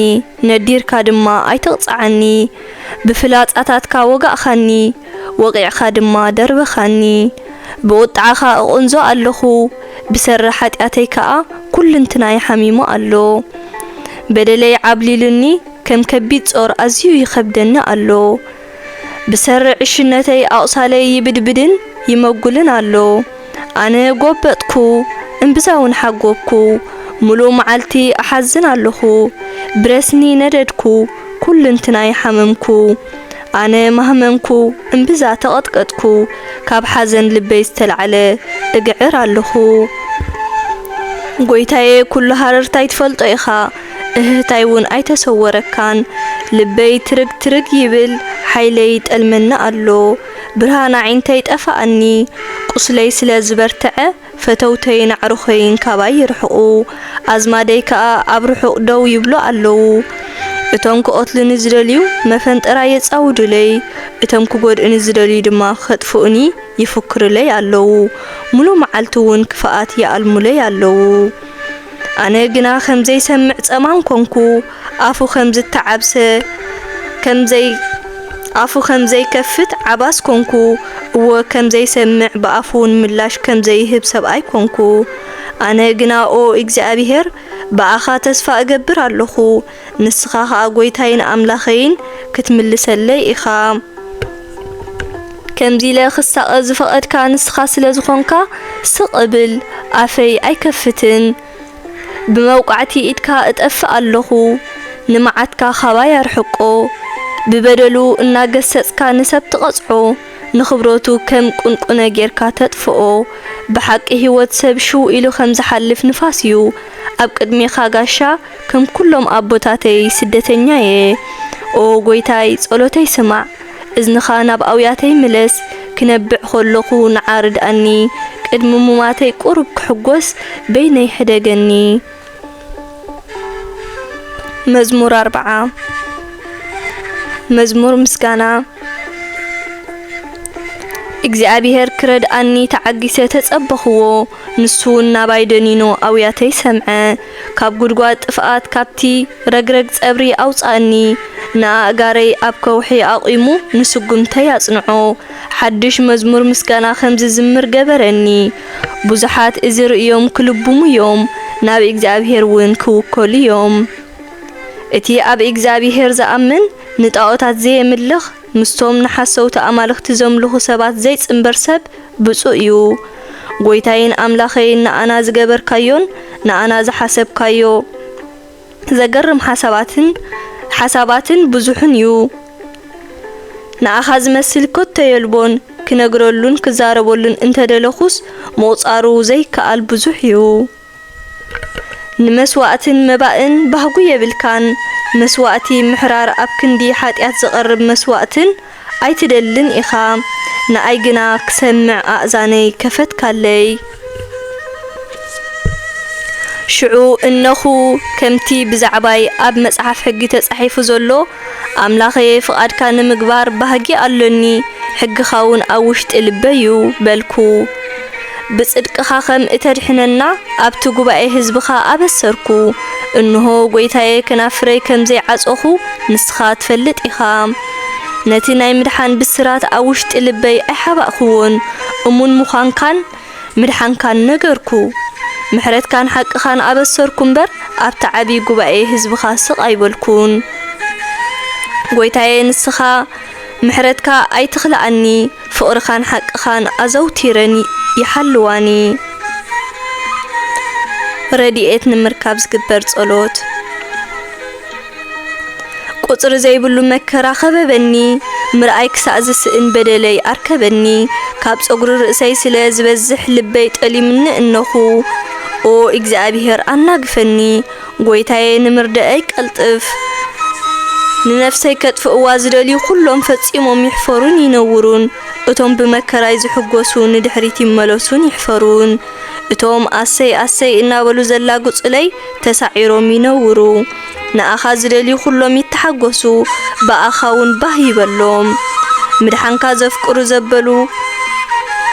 ነዲርካ ድማ ኣይትቕጽዓኒ ብፍላጻታትካ ወጋእኻኒ ወቂዕኻ ድማ ደርበኻኒ ብቁጥዓኻ እቕንዞ ኣለኹ ብሰረ ሓጢኣተይ ከዓ ኩልንትናይ ሓሚሙ ኣሎ በደለይ ዓብሊልኒ ከም ከቢድ ጾር ኣዝዩ ይኸብደኒ ኣሎ ብሰረ ዕሽነተይ ኣቕሳለይ ይብድብድን ይመጉልን ኣሎ ኣነ ጎበጥኩ እምብዛውን ሓጎብኩ ملو معلتي أحزن اللخو برسني نددكو كل انتناي حممكو أنا مهممكو انبزا تقطقطكو كاب حزن لبي استلعله اقعر اللخو قويتاي كل هاررتاي تفلط إيخا تايون أي تصوركان لبي ترق يبل حيليت المنة ألو برهانا عينتاي تأفأني قصلي سلا زبرتعه فتوتين عروخين كاباي رحقو أزماديكا أبرحق دو يبلو ألو اتم كقتل نزدليو مفنت رايت أودلي اتم كقود نزدلي دما خطفوني يفكر لي ألو ملو معلتون كفاءات يألملي ألو أنا جنا خمزي سمعت أمان كونكو أفو خمز التعبسة أفو خمزي كفت عباس كونكو وكمزي سمع بأفون ملاش كمزي هب سبأي كونكو أنا جنا أو إجزابيهر بأخا تسفى أجبر اللخو نسخها أقويتين أملاخين كتملسلي إخا كمزي لا خصة أزفقت كان نسخة سلازخونكا سقبل أفي أي كفتن بموقعتي إدكا اتأفأ اللخو نمعتكا خوايا رحقو ببدلو إنا قسسكا نسب تقصعو نخبروتو كم كنكونا جيركا تدفقو بحق هيوت سب شو إلو خمز حلف نفاسيو أبقد ميخا قاشا كم كلهم أبوتاتي سدتنياي أو قويتاي صولوتي سمع إذنخا نبقوياتي ملس كنبع خلقو نعارد أني قد مموماتي قرب كحقوس بيني حدقني مزمور 4 مزمور مسكانا እግዚአብሔር ክረድአኒ ተዓጊሰ ተጸበኽዎ ንሱ ናባይደኒኖ ኣውያተይ ሰምዐ ካብ ጉድጓድ ጥፍኣት ካብቲ ረግረግ ጸብሪ ኣውጻእኒ ንኣእጋረይ ኣብ ከውሒ ኣቂሙ ንስጉምተይ ኣጽንዖ ሓድሽ መዝሙር ምስጋና ከምዚ ዝምር ገበረኒ ብዙሓት እዝርእዮም ክልቡሙ እዮም ናብ እግዚአብሔር ውን ክውከሉ እዮም እቲ ኣብ እግዚአብሔር ዝኣምን ንጣዖታት ዘየምልኽ مسቶም نحسوت أمالخت زملخ سبات زي تنبرسب بصؤيو قويتاين أملاخين نأنا زجبر كايون نأنا زحسب كايو زجرم حساباتن بزحن يو نأخذ مسل كت يلبون كنجرلون كزاربولن انت دلخوس موصارو زي كأل بزحيو نمسواتن مبائن بهقوية بالكان مسواتي محرار أبكندي حاتيات زقرب مسواتن أي تدلن إخام نأيجنا كسمع أعزاني كفت كالي شعو إنخو كمتي بزعباي أب مسحف حقي تصحيف زولو أملاخي فقاد كان مقبار بهجي ألوني حق خاون أوشت البيو بلكو بصدق خاخم اتدحننا ابتو غباي حزبخا ابسركو انه غويتاي كنافري كمزي عصخو نسخا تفلط إخام نتي ناي مدحان بسرات اوشت لبي احباخون امون مخان كان مدحان كان نغركو محرت كان حق خان ابسركم بر ابتعبي غباي حزبخا سقايبلكون غويتاي نسخا محرتكا اي تخلعني فقر خان حق خان ازوتيرني يحلواني رديئت نمركاب زقبر صلوت قطر زيبلو مكرا خببني مرأيك سأزس إن بدلي أركبني كاب صغر رأسي سلا زبزح لبيت ألي من إنخو أو إجزابيهر أناقفني قويتاي نمردأيك ألطف ننفسي كتف أوازدالي كلهم فتسيمهم يحفرون ينورون اتوم بمكراي زحقوسون دحريتي ملوسون يحفرون اتوم أسي إنابلو زلا قصلي تسعيرهم ينورو نأخاز دالي كلهم يتحقوسو بأخاون باهي بلوم مدحانكا زفقرو زبلو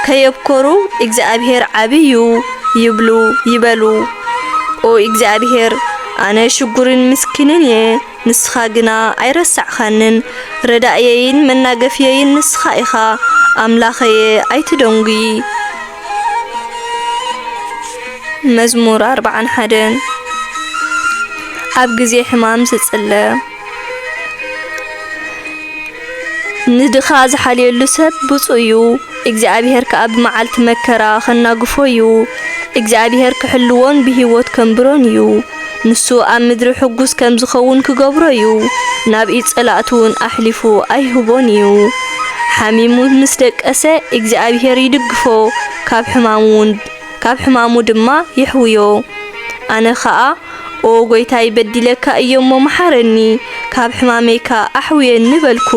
كيبكرو إجزابيهر عبيو يبلو أو إجزابيهر أنا شكرين مسكينين نسخا جنا أيرسع خانن ردايين من ناقفيين نسخا إخا أملاخي أي تدونغي مزمور 4 حدن أبجزي حمام ستصلى ندخاز حالي اللسب بصيو እግዚአብሔር ከአብ መዓልት መከራ ከናግፎዩ እግዚአብሔር ክሕልዎን ብሂወት ከምብሮንዩ ንሱ ኣብ ምድሪ ሕጉስ ከም ዝኸውን ክገብሮዩ ናብ ጸላእቱን ኣሕሊፉ ኣይህቦንዩ ሓሚሙ ምስ ደቀሰ እግዚአብሔር ይድግፎ ካብ ሕማሙ ድማ ይሕውዮ ኣነ ኸኣ ኦ ጎይታይ በዲለካ እየሞ መሓረኒ ካብ ሕማሜካ ኣሕውየኒ በልኩ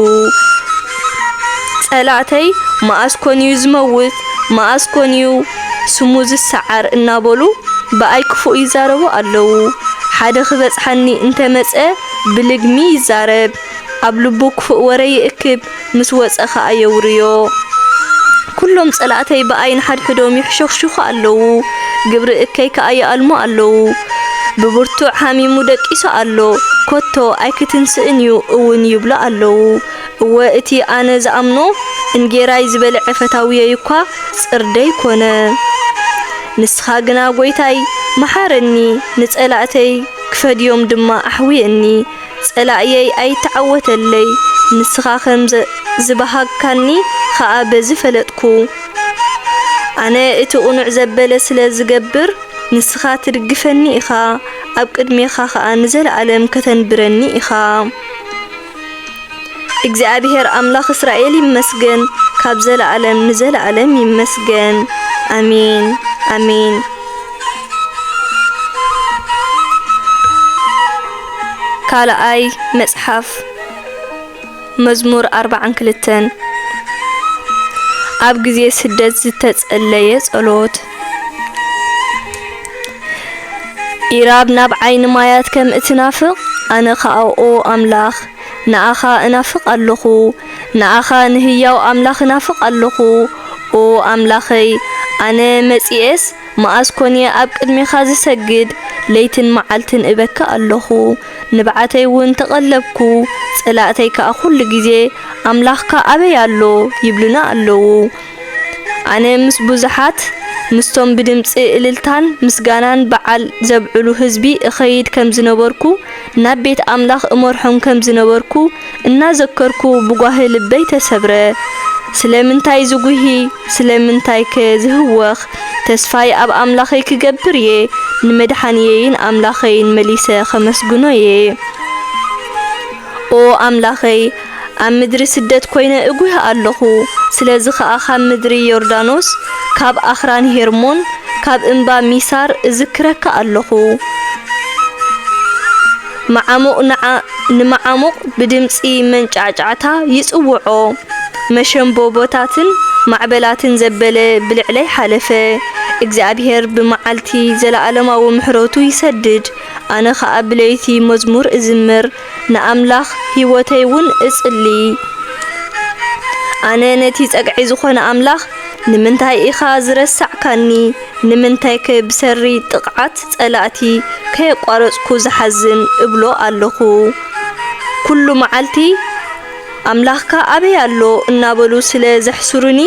ጸላእተይ ማኣስኮንዩ ዝመውት ማኣስኮንዩ ስሙ ዝሰዓር እናበሉ በኣይ ክፉእ ይዛረቡ ኣለዉ ሓደ ክበጽሐኒ እንተመጸ ብልግሚ ይዛረብ ኣብ ልቡ ክፉእ ወረ ይእክብ ምስ ወጸኸ ኣየውርዮ ኩሎም ጸላእተይ በኣይ ንሓድሕዶም ይሕሸኽሽኹ ኣለዉ ግብሪ እከይ ከኣየኣልሞ ኣለዉ ብብርቱዕ ሓሚሙ ደቂሱ ኣሎ ኮቶ ኣይክትንስእንዩ እውን ይብሎ ኣለዉ እወ እቲ ኣነ ዝኣምኖ እንጌራይ ዝበልዐ ፈታውየ እኳ ጽርደይ ኮነ ንስኻ ግና ጎይታይ መሓረኒ ንጸላእተይ ክፈድዮም ድማ ኣሕውየኒ ጸላእየይ ኣይተዓወተለይ ንስኻ ከም ዝበሃግካኒ ኸኣ በዚ ፈለጥኩ ኣነ እቲ ቁኑዕ ዘበለ ስለ ዝገብር ንስኻ ትድግፈኒ ኢኻ ኣብ ቅድሜኻ ኸኣ ንዘለዓለም ከተንብረኒ ኢኻ እግዚአብሔር አምላክ እስራኤል ይመስገን ካብ ዘለዓለም ንዘለዓለም ይመስገን አሜን አሜን ካልኣይ መጽሐፍ መዝሙር 42 ኣብ ግዜ ስደት ዝተጸለየ ጸሎት ኢራብ ናብ ዓይኒ ማያት ከም እትናፍቕ ኣነ ኸኣኦ ኣምላኽ ንኣኻ እናፍቕ ኣለኹ ንኣኻ ንህያው ኣምላኽ እናፍቕ ኣለኹ ኦ ኣምላኸይ ኣነ መጺኤስ ማኣስኮንየ ኣብ ቅድሜኻ ዝሰግድ ለይትን መዓልትን እበካ ኣለኹ ንብዓተይ እውን ተቐለብኩ ጸላእተይ ከኣ ኩሉ ግዜ ኣምላኽካ ኣበይ ኣሎ ይብሉና ኣለዉ ኣነ ምስ ብዙሓት ምስቶም ብድምፂ እልልታን ምስጋናን በዓል ዘብዕሉ ህዝቢ እኸይድ ከም ዝነበርኩ ናብ ቤት ኣምላኽ እመርሖም ከም ዝነበርኩ እናዘከርኩ ብጓህ ልበይ ተሰብረ ስለምንታይ ዝጉሂ ስለምንታይ ከዝህወኽ ተስፋይ ኣብ ኣምላኸይ ክገብር እየ ንመድሓንየይን ኣምላኸይን መሊሰ ከመስግኖየ ኦ ኣምላኸይ ኣብ ምድሪ ስደት ኮይነ እጉህ ኣለኹ ስለዚ ኸኣ ካብ ምድሪ ዮርዳኖስ ካብ ኣኽራን ሄርሞን ካብ እምባ ሚሳር እዝክረካ ኣለኹ ንመዓሙቕ ብድምፂ መንጫዕጫዕታ ይጽውዖ መሸምቦቦታትን ማዕበላትን ዘበለ ብልዕለይ ሓለፈ እግዚአብሔር ብመዓልቲ ዘለዓለማዊ ምሕረቱ ይሰድድ ኣነ ኸኣ ብለይቲ መዝሙር እዝምር ንኣምላኽ ህይወተይ እውን እጽሊ ኣነ ነቲ ጸግዒ ዝኾነ ኣምላኽ ንምንታይ ኢኻ ዝረሳዕካኒ ንምንታይ ከብሰሪ ጥቕዓት ጸላእቲ ከየቋረጽኩ ዝሓዝን እብሎ ኣለኹ ኩሉ መዓልቲ ኣምላኽካ ኣበይ ኣሎ እናበሉ ስለ ዘሕስሩኒ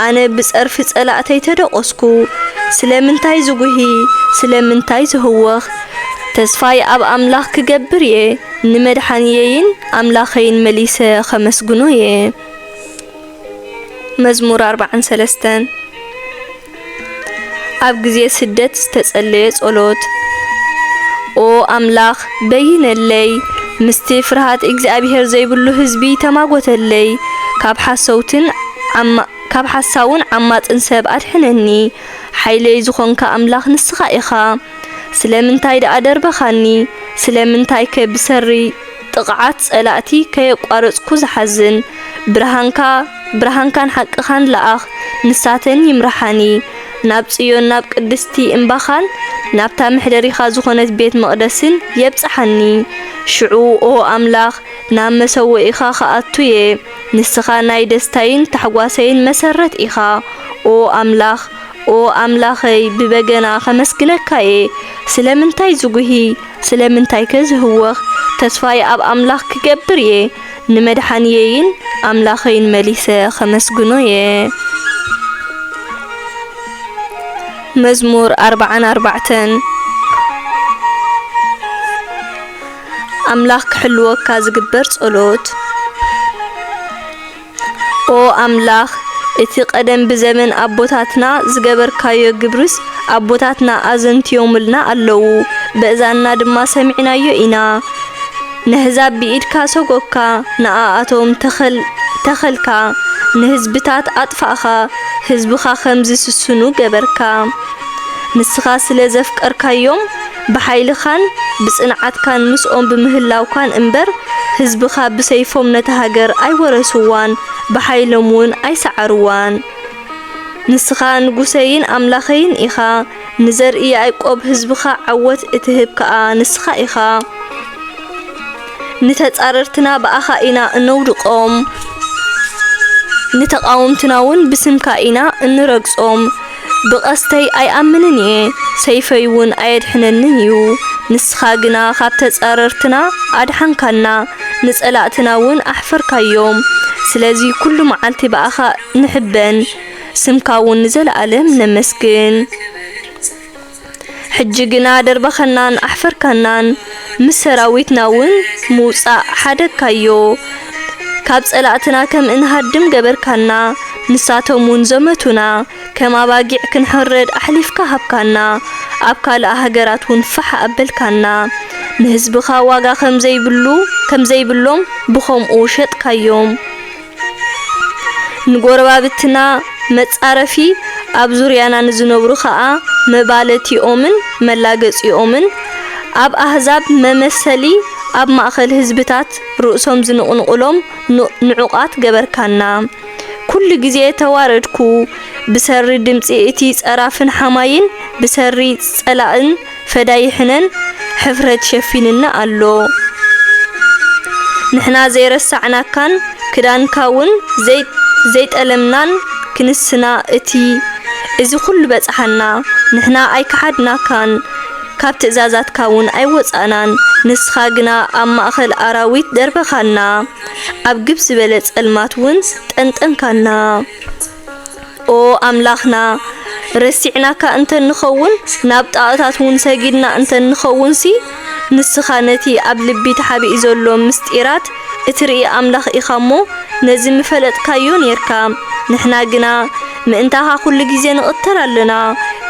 ኣነ ብጸርፊ ጸላእተይ ተደቆስኩ ስለምንታይ ዝጉሂ ስለምንታይ ዝህወኽ ተስፋይ ኣብ ኣምላኽ ክገብር እየ ንመድሓንየይን ኣምላኸይን መሊሰ ከመስግኖ እየ መዝሙር 43 ኣብ ግዜ ስደት ዝተጸለየ ጸሎት ኦ ኣምላኽ በይነለይ ምስቲ ፍርሃት እግዚአብሔር ዘይብሉ ህዝቢ ተማጎተለይ ካብ ሓሳውን ዓማጽን ሰብ ኣድሕነኒ ሓይለይ ዝኾንካ ኣምላኽ ንስኻ ኢኻ ስለምንታይ ደኣ ደርበኻኒ ስለምንታይ ከብሰሪ ጥቕዓት ጸላእቲ ከየቋረጽኩ ዝሓዝን ብርሃንካን ሓቅኻን ለኣኽ ንሳተን ይምርሓኒ ናብ ጽዮን ናብ ቅድስቲ እምባኻን ናብታ ምሕደሪኻ ዝኾነት ቤት መቕደስን የብጽሓኒ ሽዑ ኦ ኣምላኽ ናብ መሰውኢኻ ኸኣቱየ ንስኻ ናይ ደስታይን ታሕጓሰይን መሰረት ኢኻ ኦ ኣምላኸይ ብበገና ከመስግነካየ ስለምንታይ ዝጉሂ ስለምንታይ ከዝህወኽ ተስፋይ ኣብ ኣምላኽ ክገብር እየ ንመድሓንየይን ኣምላኸይን መሊሰ ከመስግኖ እየ መዝሙር 44 ኣምላኽ ክሕልወካ ዝግበር ጸሎት ኦ ኣምላኽ እቲ ቀደም ብዘመን ኣቦታትና ዝገበርካዮ ግብርስ ኣቦታትና ኣዘንትዮምልና ኣለዉ በእዛና ድማ ሰሚዕናዮ ኢና ንህዛብ ብኢድካ ሰጎካ ንኣኣቶም ተኸልካ ንህዝብታት ኣጥፋእኻ ህዝብኻ ከምዚ ስስኑ ገበርካ ንስኻ ስለ ዘፍቀርካዮም ብሓይልኻን ብጽንዓትካን ምስኦም ብምህላውካን እምበር ህዝብኻ ብሰይፎም ነታ ሃገር ኣይወረሱዋን ብሓይሎም እውን ኣይሰዓርዋን ንስኻ ንጉሰይን ኣምላኸይን ኢኻ ንዘርኢ ያዕቆብ ህዝብኻ ዓወት እትህብ ከኣ ንስኻ ኢኻ ንተጻረርትና በኣኻ ኢና እንውድቆም ንተቃውምትና እውን ብስምካ ኢና እንረግጾም ብቐስተይ ኣይኣምንን እየ ሰይፈይ እውን ኣየድሕነንን እዩ ንስኻ ግና ካብ ተጻረርትና ኣድሓንካና ንጸላእትና እውን ኣሕፈርካዮም ስለዚ ኩሉ መዓልቲ በኣኻ ንሕበን ስምካ እውን ንዘለዓለም ነመስግን ሕጂ ግና ደርበኸናን ኣሕፈርካናን ምስ ሰራዊትና እውን ምውፃእ ሓደግካዮ ካብ ጸላእትና ከም እንሃድም ገበርካና ንሳቶም እውን ዘመቱና ከም ኣባጊዕ ክንሕረድ ኣሕሊፍካ ሃብካና ኣብ ካልእ ሃገራት እውን ፋሕ ኣበልካና ንህዝብኻ ዋጋ ከምዘይብሎም ብኸምኡ ሸጥካዮም ንጎረባብትና መጻረፊ ኣብ ዙርያና ንዝነብሩ ከዓ መባለቲኦምን መላገጺኦምን ኣብ ኣህዛብ መመሰሊ ኣብ ማእኸል ህዝብታት ርእሶም ዝንቕንቕሎም ንዑቃት ገበርካና ኩሉ ግዜ ተዋረድኩ ብሰሪ ድምፂ እቲ ጸራፍን ሓማይን ብሰሪ ጸላእን ፈዳይሕነን ሕፍረት ሸፊንና ኣሎ ንሕና ዘይረሳዕናካን ክዳንካውን ዘይጠለምናን ክንስና እዚ ኩሉ በጽሓና ንሕና ኣይከሓድናካን ካብ ትእዛዛትካ እውን ኣይወፃናን ንስኻ ግና ኣብ ማእኸል ኣራዊት ደርበኻና ኣብ ግብስ ዝበለ ጸልማት እውን ጠንጠንካና ኦ ኣምላኽና ረሲዕናካ እንተንኸውን ናብ ጣዖታት እውን ሰጊድና እንተንኸውንሲ ንስኻ ነቲ ኣብ ልቢ ተሓቢኡ ዘሎ ምስጢራት እትርኢ ኣምላኽ ኢኻ እሞ ነዚ ምፈለጥካዮ ነርካ ንሕና ግና ምእንታኻ ኩሉ ግዜ ንቕተል ኣለና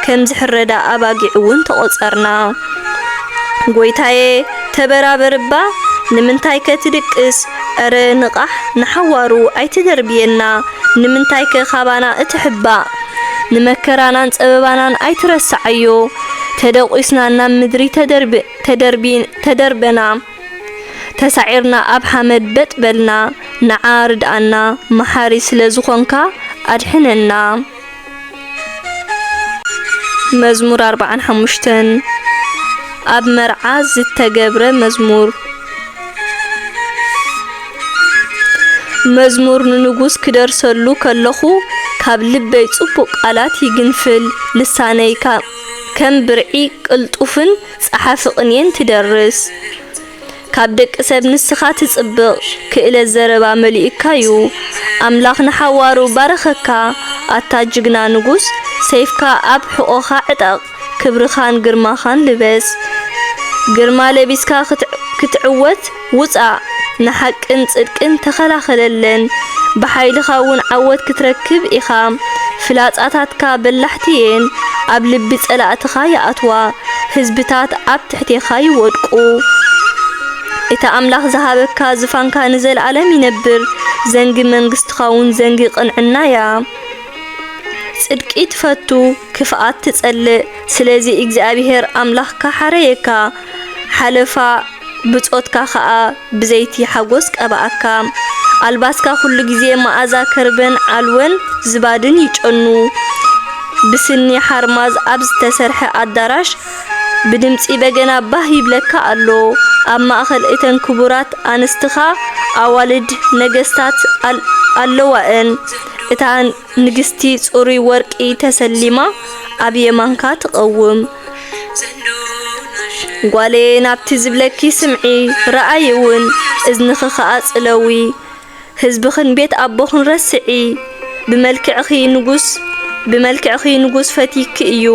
ከም ዝሕረዳ ኣባጊዕ እውን ተቖጸርና ጎይታዬ ተበራበርባ ንምንታይ ከትድቅስ ኣረ ንቓሕ ንሓዋሩ ኣይትደርብየና ንምንታይ ከኻባና እትሕባእ ንመከራናን ጸበባናን ኣይትረሳዓዮ ተደቂስና ናብ ምድሪ ተደርበና ተሳዒርና ኣብ ሓመድ በጥበልና ንዓ ርድኣና መሓሪ ስለ ዝኾንካ ኣድሕነና መዝሙር 45 ኣብ መርዓ ዝተገብረ መዝሙር ንንጉስ ክደርሰሉ ከለኹ ካብ ልበይ ጽቡቕ ቃላት ይግንፍል ልሳነይ ከም ብርዒ ቅልጡፍን ጸሓፊ ቅንየን ትደርስ ካብ ደቂ ሰብ ንስኻ ትጽብቕ ክእለት ዘረባ መሊእካዩ ኣምላኽ ንሓዋሩ ባረኸካ ኣታጅግና ንጉስ ሰይፍካ ኣብ ሕቖኻ ዕጠቕ ክብርኻን ግርማኻን ልበስ ግርማ ለቢስካ ክትዕወት ውፃእ ንሓቅን ጽድቅን ተኸላኸለለን ብሓይልኻ እውን ዓወት ክትረክብ ኢኻ ፍላጻታትካ በላሕቲየን ኣብ ልቢ ጸላእትኻ ይኣትዋ ህዝብታት ኣብ ትሕቲኻ ይወድቁ እታ ኣምላኽ ዝሃበካ ዝፋንካ ንዘለዓለም ይነብር ዘንጊ መንግስትኻ እውን ዘንጊ ቅንዕናያ ጽድቂ ትፈቱ ክፍኣት ትጸልእ ስለዚ እግዚአብሔር ኣምላኽካ ሓረየካ ሓለፋ ብጾትካ ከዓ ብዘይቲ ሓጎስ ቀባኣካ ኣልባስካ ኩሉ ግዜ መዓዛ ከርበን ዓልወን ዝባድን ይጨኑ ብስኒ ሓርማዝ ኣብ ዝተሰርሐ ኣዳራሽ ብድምፂ በገና ባህ ይብለካ ኣሎ ኣብ ማእኸል እተን ክቡራት ኣንስትኻ ኣዋልድ ነገስታት ኣለዋን እታ ንግስቲ ጽሩይ ወርቂ ተሰሊማ ኣብ የማንካ ትቐውም ጓሌ ናብቲ ዝብለኪ ስምዒ ረኣይ እውን እዝንኺ ከዓ ጽለዊ ህዝብኽን ቤት ኣቦኽን ረስዒ ብመልክዕኺ ንጉስ ፈቲክ እዩ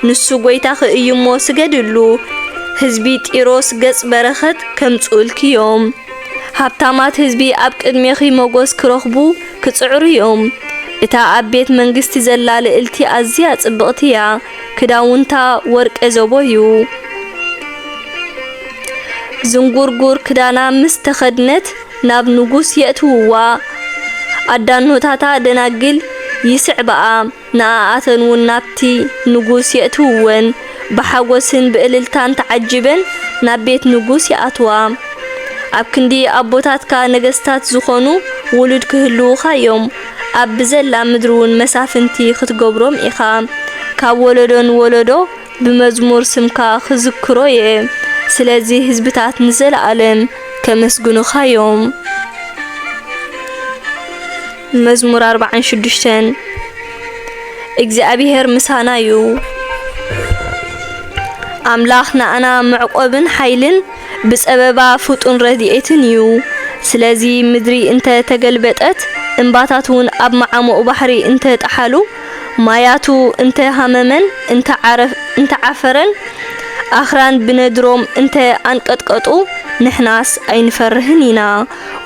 ንሱ ጎይታኺ እዩ እሞ ስገድሉ ህዝቢ ጢሮስ ገጽ በረኸት ከምጽኡልክዮም ሃብታማት ህዝቢ ኣብ ቅድሜኺ መጎስ ክረኽቡ ክጽዕሩ እዮም እታ ኣብ ቤት መንግስቲ ዘላ ልዕልቲ ኣዝያ ጽብቕቲ እያ ክዳውንታ ወርቂ ዘቦዩ ዝንጉርጉር ክዳና ምስ ተኸድነት ናብ ንጉስ የእትውዋ ኣዳኖታታ ደናግል ይስዕበኣ ንኣኣተን እውን ናብቲ ንጉስ የእትውወን ብሓጎስን ብእልልታን ተዓጅበን ናብ ቤት ንጉስ ይኣትዋ ኣብ ክንዲ ኣቦታትካ ነገስታት ዝኾኑ ውሉድ ክህልውኻ እዮም ኣብ ብዘላ ምድሪ እውን መሳፍንቲ ክትገብሮም ኢኻ ካብ ወለዶን ወለዶ ብመዝሙር ስምካ ክዝክሮ እየ ስለዚ ህዝብታት ንዘለዓለም ከመስግኑኻ እዮም መዝሙር 46 እግዚአብሔር ምሳና እዩ ኣምላኽ ንኣና ምዕቆብን ሓይልን ብጸበባ ፍጡን ረድኤትን እዩ ስለዚ ምድሪ እንተ ተገልበጠት እንባታት እውን ኣብ ማዓሞኡ ባሕሪ እንተ ጣሓሉ ማያቱ እንተ ሃመመን እንተ ዓፈረን ኣኽራን ብነድሮም እንተ አንቀጥቀጡ ንሕናስ ኣይንፈርህን ኢና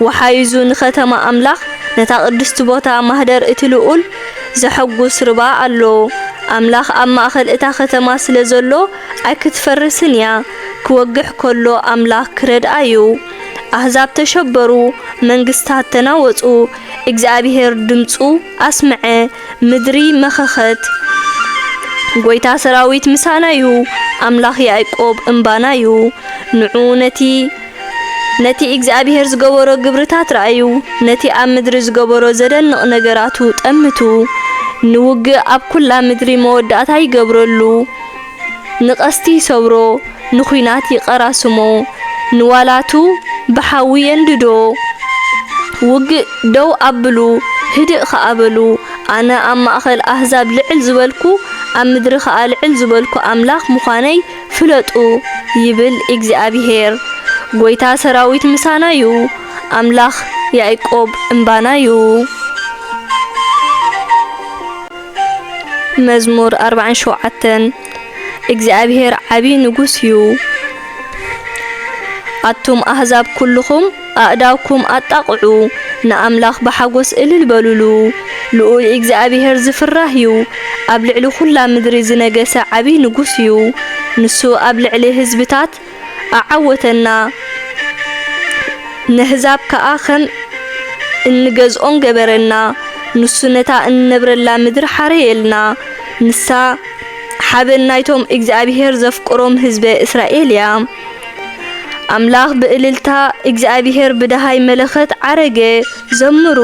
ወሓይዙ ንኸተማ ኣምላኽ ነታ ቅድስቲ ቦታ ማህደር እቲ ልዑል ዘሐጉስ ርባ ኣሎ ኣምላኽ ኣብ ማእኸል እታ ከተማ ስለ ዘሎ ኣይክትፈርስን እያ ክወግሕ ከሎ ኣምላኽ ክረድኣ እዩ ኣህዛብ ተሸበሩ መንግስታት ተናወፁ እግዚአብሔር ድምፁ ኣስምዐ ምድሪ መኸኸት ጎይታ ሰራዊት ምሳና እዩ ኣምላኽ ያዕቆብ እምባና እዩ ንዑ ነቲ እግዚአብሔር ዝገበሮ ግብርታት ረአዩ ነቲ ኣብ ምድሪ ዝገበሮ ዘደንቕ ነገራቱ ጠምቱ ንውግእ ኣብ ኩላ ምድሪ መወዳእታ ይገብረሉ ንቐስቲ ይሰብሮ ንኹናት ይቐራስሞ ንዋላቱ ብሓዊ የንድዶ ውግእ ደው ኣብሉ ህድእ ከኣበሉ ኣነ ኣብ ማእኸል ኣህዛብ ልዕል ዝበልኩ ኣብ ምድሪ ኸኣ ልዕል ዝበልኩ ኣምላኽ ምዃነይ ፍለጡ ይብል እግዚአብሔር ጎይታ ሰራዊት ምሳና እዩ ኣምላኽ ያዕቆብ እምባና እዩ መዝሙር 47 እግዚአብሔር ዓቢ ንጉስ እዩ ኣቱም ኣህዛብ ኩልኹም ኣእዳውኩም ኣጣቕዑ ንኣምላኽ ብሓጎስ እልል በሉሉ ልዑል እግዚአብሔር ዝፍራሕ እዩ ኣብ ልዕሊ ኩላ ምድሪ ዝነገሰ ዓቢ ንጉስ እዩ ንሱ ኣብ ልዕሊ ህዝብታት ኣዓወተና ንህዛብ ከኣ ከም እንገዝኦን ገበረና ንሱ ነታ እንነብረላ ምድሪ ሓረየልና ንሳ ሓበን ናይቶም እግዚአብሔር ዘፍቅሮም ህዝበ እስራኤል እያ ኣምላኽ ብእልልታ እግዚአብሔር ብደሃይ መለኸት ዓረገ ዘምሩ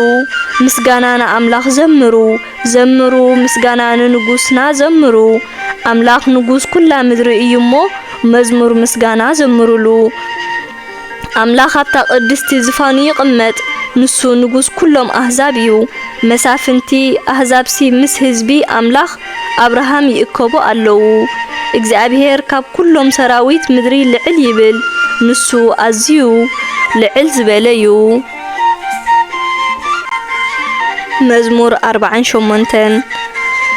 ምስጋና ንኣምላኽ ዘምሩ ምስጋና ንንጉስና ዘምሩ ኣምላኽ ንጉስ ኩላ ምድሪ እዩ እሞ መዝሙር ምስጋና ዘምሩሉ ኣምላኽ ኣብታ ቅድስቲ ዝፋኑ ይቕመጥ ንሱ ንጉስ ኩሎም ኣህዛብ እዩ መሳፍንቲ ኣህዛብሲ ምስ ህዝቢ ኣምላኽ አብርሃም ይእከቡ ኣለዉ እግዚአብሔር ካብ ኩሎም ሰራዊት ምድሪ ልዕል ይብል ንሱ ኣዝዩ ልዕል ዝበለ እዩ መዝሙር 48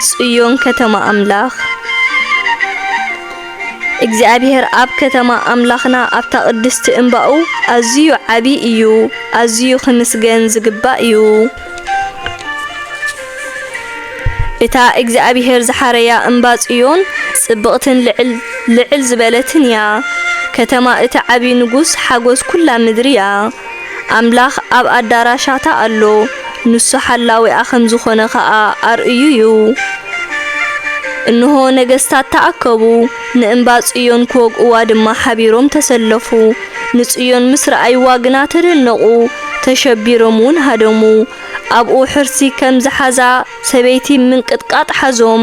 ጽዮን ከተማ ኣምላኽ እግዚአብሔር ኣብ ከተማ ኣምላኽና ኣብታ ቅድስቲ እምባኡ ኣዝዩ ዓቢ እዩ ኣዝዩ ክምስገን ዝግባእ እዩ እታ እግዚአብሔር ዝሓረያ እምባ ጽዮን ጽብቕትን ልዕል ዝበለትን እያ ከተማ እቲ ዓቢ ንጉስ ሓጎስ ኩላ ምድሪ እያ ኣምላኽ ኣብ ኣዳራሻታ ኣሎ ንሱ ሓላዊኣ ከም ዝኾነ ኸኣ ኣርእዩ እዩ እንሆ ነገስታት ተኣከቡ ንእምባ ጽዮን ክወግእዋ ድማ ሓቢሮም ተሰለፉ ንጽዮን ምስ ረኣይዋ ግና ተደነቑ ተሸቢሮም እውን ሃደሙ ኣብኡ ሕርሲ ከም ዝሓዛ ሰበይቲ ምንቅጥቃጥ ሓዞም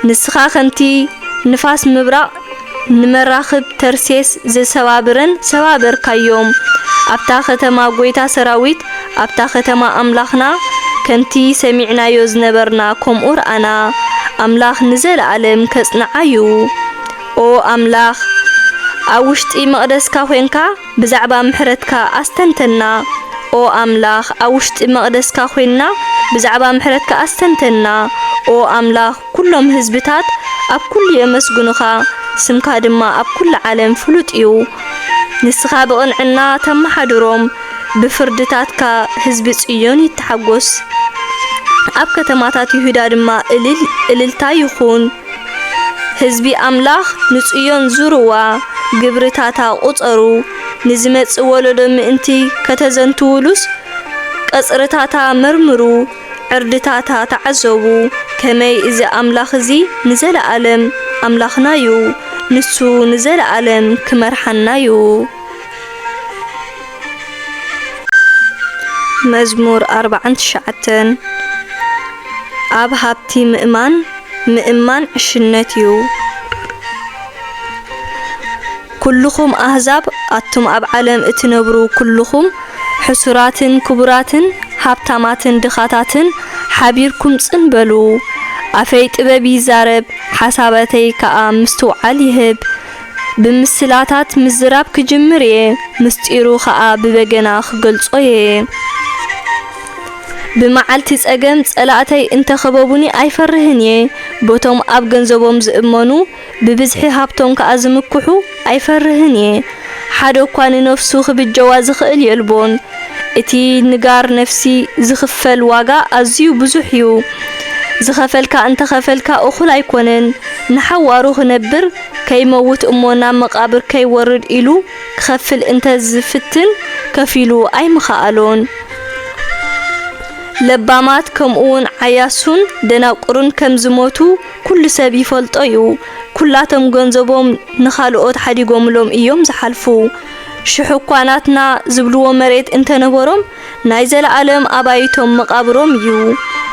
ንስኻ ከምቲ ንፋስ ምብራቕ ንመራኽብ ተርሴስ ዝሰባብረን ሰባበርካዮም ኣብታ ከተማ ጎይታ ሰራዊት ኣብታ ከተማ ኣምላኽና ከምቲ ሰሚዕናዮ ዝነበርና ከምኡ ረኣና ኣምላኽ ንዘለዓለም ከጽንዓዩ ኦ ኣምላኽ ኣብ ውሽጢ መቕደስካ ኮይንካ ብዛዕባ ምሕረትካ ኣስተንተና ኦ ኣምላኽ ኣብ ውሽጢ መቕደስካ ኮይንና ብዛዕባ ምሕረትካ ኣስተንተና ኦ ኣምላኽ ኩሎም ህዝብታት ኣብ ኩሉ የመስግኑኻ ስምካ ድማ ኣብ ኩሉ ዓለም ፍሉጥ እዩ ንስኻ ብቕንዕና ተመሓድሮም ብፍርድታትካ ህዝቢ ጽዮን ይተሓጎስ ኣብ ከተማታት ይሁዳ ድማ እልልታ ይኹን ህዝቢ ኣምላኽ ንጽዮን ዙርዋ ግብርታታ ቁጸሩ ንዝመጽእ ወለዶ ምእንቲ ከተዘንትውሉስ ቀጽርታታ መርምሩ ዕርድታታ ተዓዘቡ ከመይ እዚ ኣምላኽ እዚ ንዘለዓለም ኣምላኽናዩ ንሱ ንዘለዓለም ክመርሐናዩ መዝሙር 49 ኣብ ሃብቲ ምእማን ዕሽነት እዩ ኩልኹም ኣህዛብ ኣቱም ኣብ ዓለም እትነብሩ ኩልኹም ሕሱራትን ክቡራትን ሃብታማትን ድኻታትን ሓቢርኩም ጽንበሉ ኣፈይ ጥበብ ይዛረብ ሓሳበተይ ከኣ ምስትውዓል ይህብ ብምስላታት ምዝራብ ክጅምር እየ ምስጢሩ ከኣ ብበገና ክገልጾ እየ ብመዓልቲ ጸገም ጸላእተይ እንተኸበቡኒ ኣይፈርህን እየ ቦቶም ኣብ ገንዘቦም ዝእመኑ ብብዝሒ ሃብቶም ከኣ ዝምክሑ ኣይፈርህን እየ ሓደ እኳ ንነፍሱ ክብጀዋ ዝኽእል የልቦን እቲ ንጋር ነፍሲ ዝኽፈል ዋጋ ኣዝዩ ብዙሕ እዩ ዝኸፈልካ እንተኸፈልካ እኹል ኣይኮነን ንሓዋሩ ክነብር ከይመውት እሞ ናብ መቃብር ከይወርድ ኢሉ ክኸፍል እንተ ዝፍትን ከፊሉ ኣይምኽኣሎን ለባማት ከምኡውን ዓያሱን ደናቁርን ከም ዝሞቱ ኩሉ ሰብ ይፈልጦ እዩ ኩላቶም ገንዘቦም ንኻልኦት ሓዲጎምሎም እዮም ዝሓልፉ ሽሑኳናትና ዝብልዎ መሬት እንተነበሮም ናይ ዘለዓለም ኣባይቶም መቃብሮም እዩ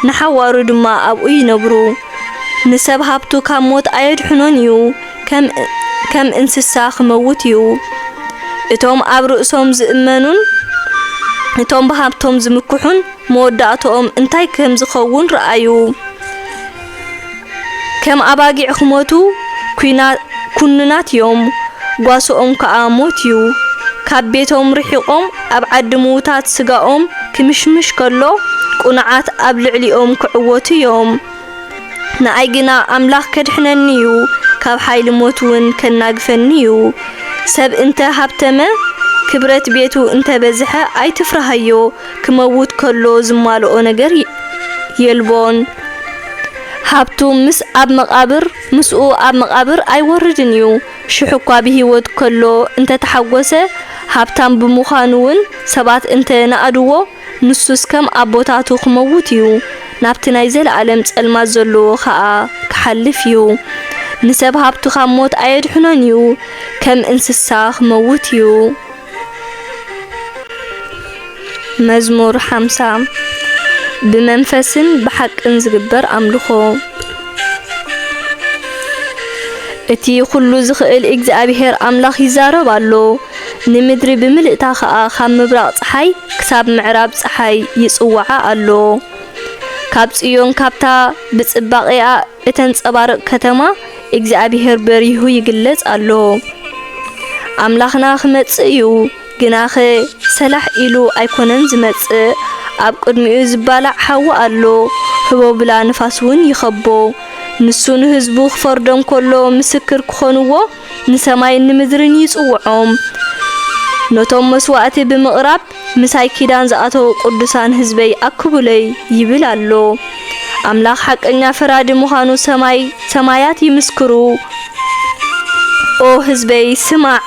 ንሓዋሩ ድማ ኣብኡ ይነብሩ ንሰብ ሃብቱ ካብ ሞት ኣየድሕኖን እዩ ከም እንስሳ ክመውት እዩ እቶም ኣብ ርእሶም ዝእመኑን እቶም ብሃብቶም ዝምክሑን መወዳእቶኦም እንታይ ከም ዝኸውን ረኣዩ ከም ኣባጊዕ ክሞቱ ኩንናት እዮም ጓሶኦም ከኣ ሞት እዩ ካብ ቤቶም ርሒቆም ኣብ ዓዲ ምውታት ስጋኦም ክምሽምሽ ከሎ ቁንዓት ኣብ ልዕሊኦም ክዕወቱ እዮም ንኣይ ግና ኣምላኽ ከድሕነኒ እዩ ካብ ሓይሊ ሞት እውን ከናግፈኒ እዩ ሰብ እንተ ሃብተመ ክብረት ቤቱ እንተ በዝሐ ኣይትፍራሃዮ ክመውት ከሎ ዝማልኦ ነገር የልቦን ሃብቱ ምስኡ ኣብ መቃብር ኣይወርድን እዩ ሽሑኳ ብሂወት ከሎ እንተ ተሓጎሰ ሃብታም ብምዃኑውን ሰባት እንተ ናኣድዎ ንሱስ ከም ኣቦታቱ ክመውት እዩ ናብቲ ናይ ዘለዓለም ጸልማት ዘለዎ ከኣ ክሓልፍ እዩ ንሰብ ሃብቱ ካብ ሞት ኣየድሕኖን እዩ ከም እንስሳ ክመውት እዩ መዝሙር 50 ብመንፈስን ብሓቅን ዝግበር ኣምልኾ እቲ ኩሉ ዝኽእል እግዚአብሔር ኣምላኽ ይዛረብ ኣሎ ንምድሪ ብምልእታ ከኣ ካብ ምብራቕ ፀሓይ ክሳብ ምዕራብ ፀሓይ ይጽዋዓ ኣሎ ካብ ጽዮን ካብታ ብጽባቕያ እተንጸባርቕ ከተማ እግዚአብሔር በሪሁ ይግለጽ ኣሎ ኣምላኽና ክመጽእ እዩ ግናኸ ሰላሕ ኢሉ ኣይኮነን ዝመጽእ ኣብ ቅድሚኡ ዝባላዕ ሓዊ ኣሎ ህቦብላ ንፋስ እውን ይኸቦ ንሱ ንህዝቡ ክፈርዶም ከሎ ምስክር ክኾንዎ ንሰማይ ንምድርን ይጽውዖም ነቶም መስዋዕቲ ብምቕራብ ምሳይ ኪዳን ዝኣተው ቅዱሳን ህዝበይ ኣክቡለይ ይብል ኣሎ ኣምላኽ ሓቀኛ ፈራዲ ምዃኑ ሰማያት ይምስክሩ ኦ ህዝበይ ስማዕ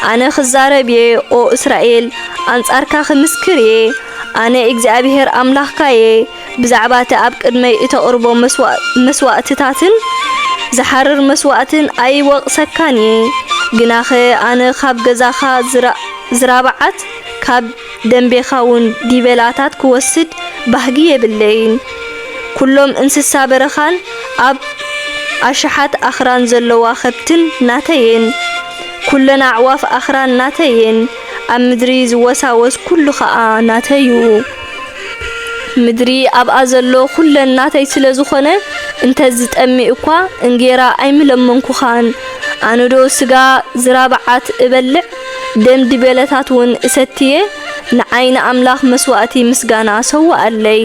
ኣነ ክዛረብ እየ ኦ እስራኤል ኣንጻርካ ክምስክር እየ ኣነ እግዚአብሔር ኣምላኽካ እየ ብዛዕባ እቲ ኣብ ቅድመይ እተቕርቦ መስዋዕትታትን ዝሓርር መስዋዕትን ኣይወቕሰካን እየ ግናኸ ኣነ ካብ ገዛኻ ዝራብዓት ካብ ደንቤኻ እውን ዲበላታት ክወስድ ባህጊ የብለይን ኩሎም እንስሳ በረኻን ኣብ ኣሽሓት ኣኽራን ዘለዋ ኸብትን ናተየን ኩለን ኣዕዋፍ ኣኽራን ናተየን ኣብ ምድሪ ዝወሳወስ ኩሉ ኸኣ ናተዩ ምድሪ ኣብኣ ዘሎ ኩለን ናተይ ስለ ዝኾነ እንተ ዝጠምእ እኳ እንጌራ ኣይምለመንኩኻን ኣነዶ ስጋ ዝራብዓት እበልዕ ደም ዲበለታት እውን እሰትየ ንዓይኒ ኣምላኽ መስዋዕቲ ምስጋና ሰዋኣለይ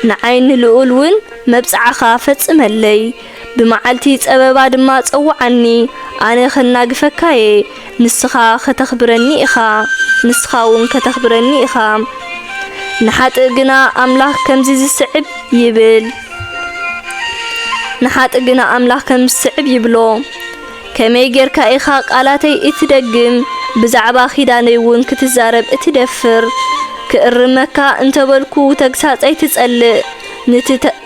ንዓይኒ ልዑል እውን መብጽዓኻ ፈጽመለይ ብመዓልቲ ጸበባ ድማ ጸውዓኒ ኣነ ኸናግፈካ እየ ንስኻ ከተኽብረኒ ኢኻ نحات جنا أملاك كم زسعب يبل نحات جنا أملاك كم زسعب يبلو كمي جركا إخاق علاتي اتدقم بزعبا خيدانيون كتزارب اتدفر كأرمكا انتبالكو تقسات اي تسأل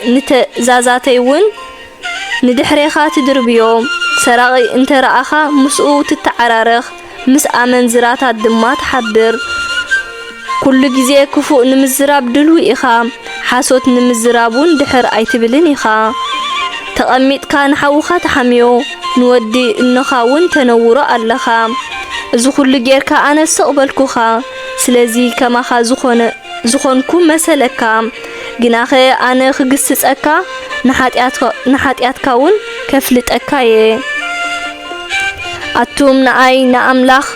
نتزازاتيون ندحريخا تدربيو سراغي انت رأخا مسؤو تتعرارخ مس آمن زراتات دمات حبر كل جزيه كفو نمزراب دلوي إخا حاسوت نمزرابون دحر اي تبلن إخا تقميت كان حوخا تحميو نودي النخاون تنورا اللخا زو كل جيركا أنا سأقبلكوخا سلازي كما خا زخونكو مسلكا جناخي أنا خجسس أكا نحات ياتكاون كفلت أكاية أتوم نعاي نأملاخ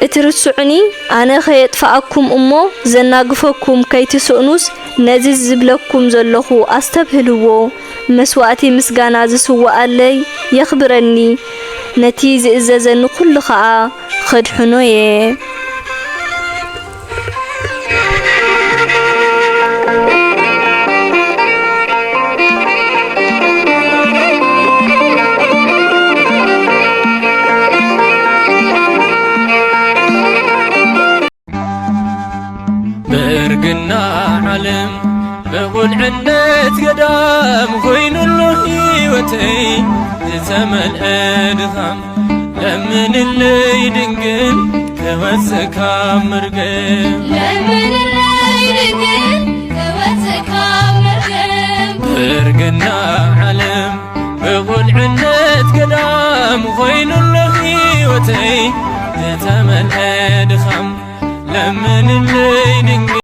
اترسعني أنا خيط فأكم أمو زناقفكم كي تسؤنوس نزيز زبلكم زلخو أستبهلوو مسواتي مسقانا زسوا علي يخبرني نتيز إزازن كل خاء خد حنوية برقنا علم بقول عندت قدام خوين الله هيوتي زمن أدغام لمن اللي يدنقل كوزكا مرقم لمن اللي يدنقل كوزكا مرقم برقنا علم بقول عندت قدام خوين الله هيوتي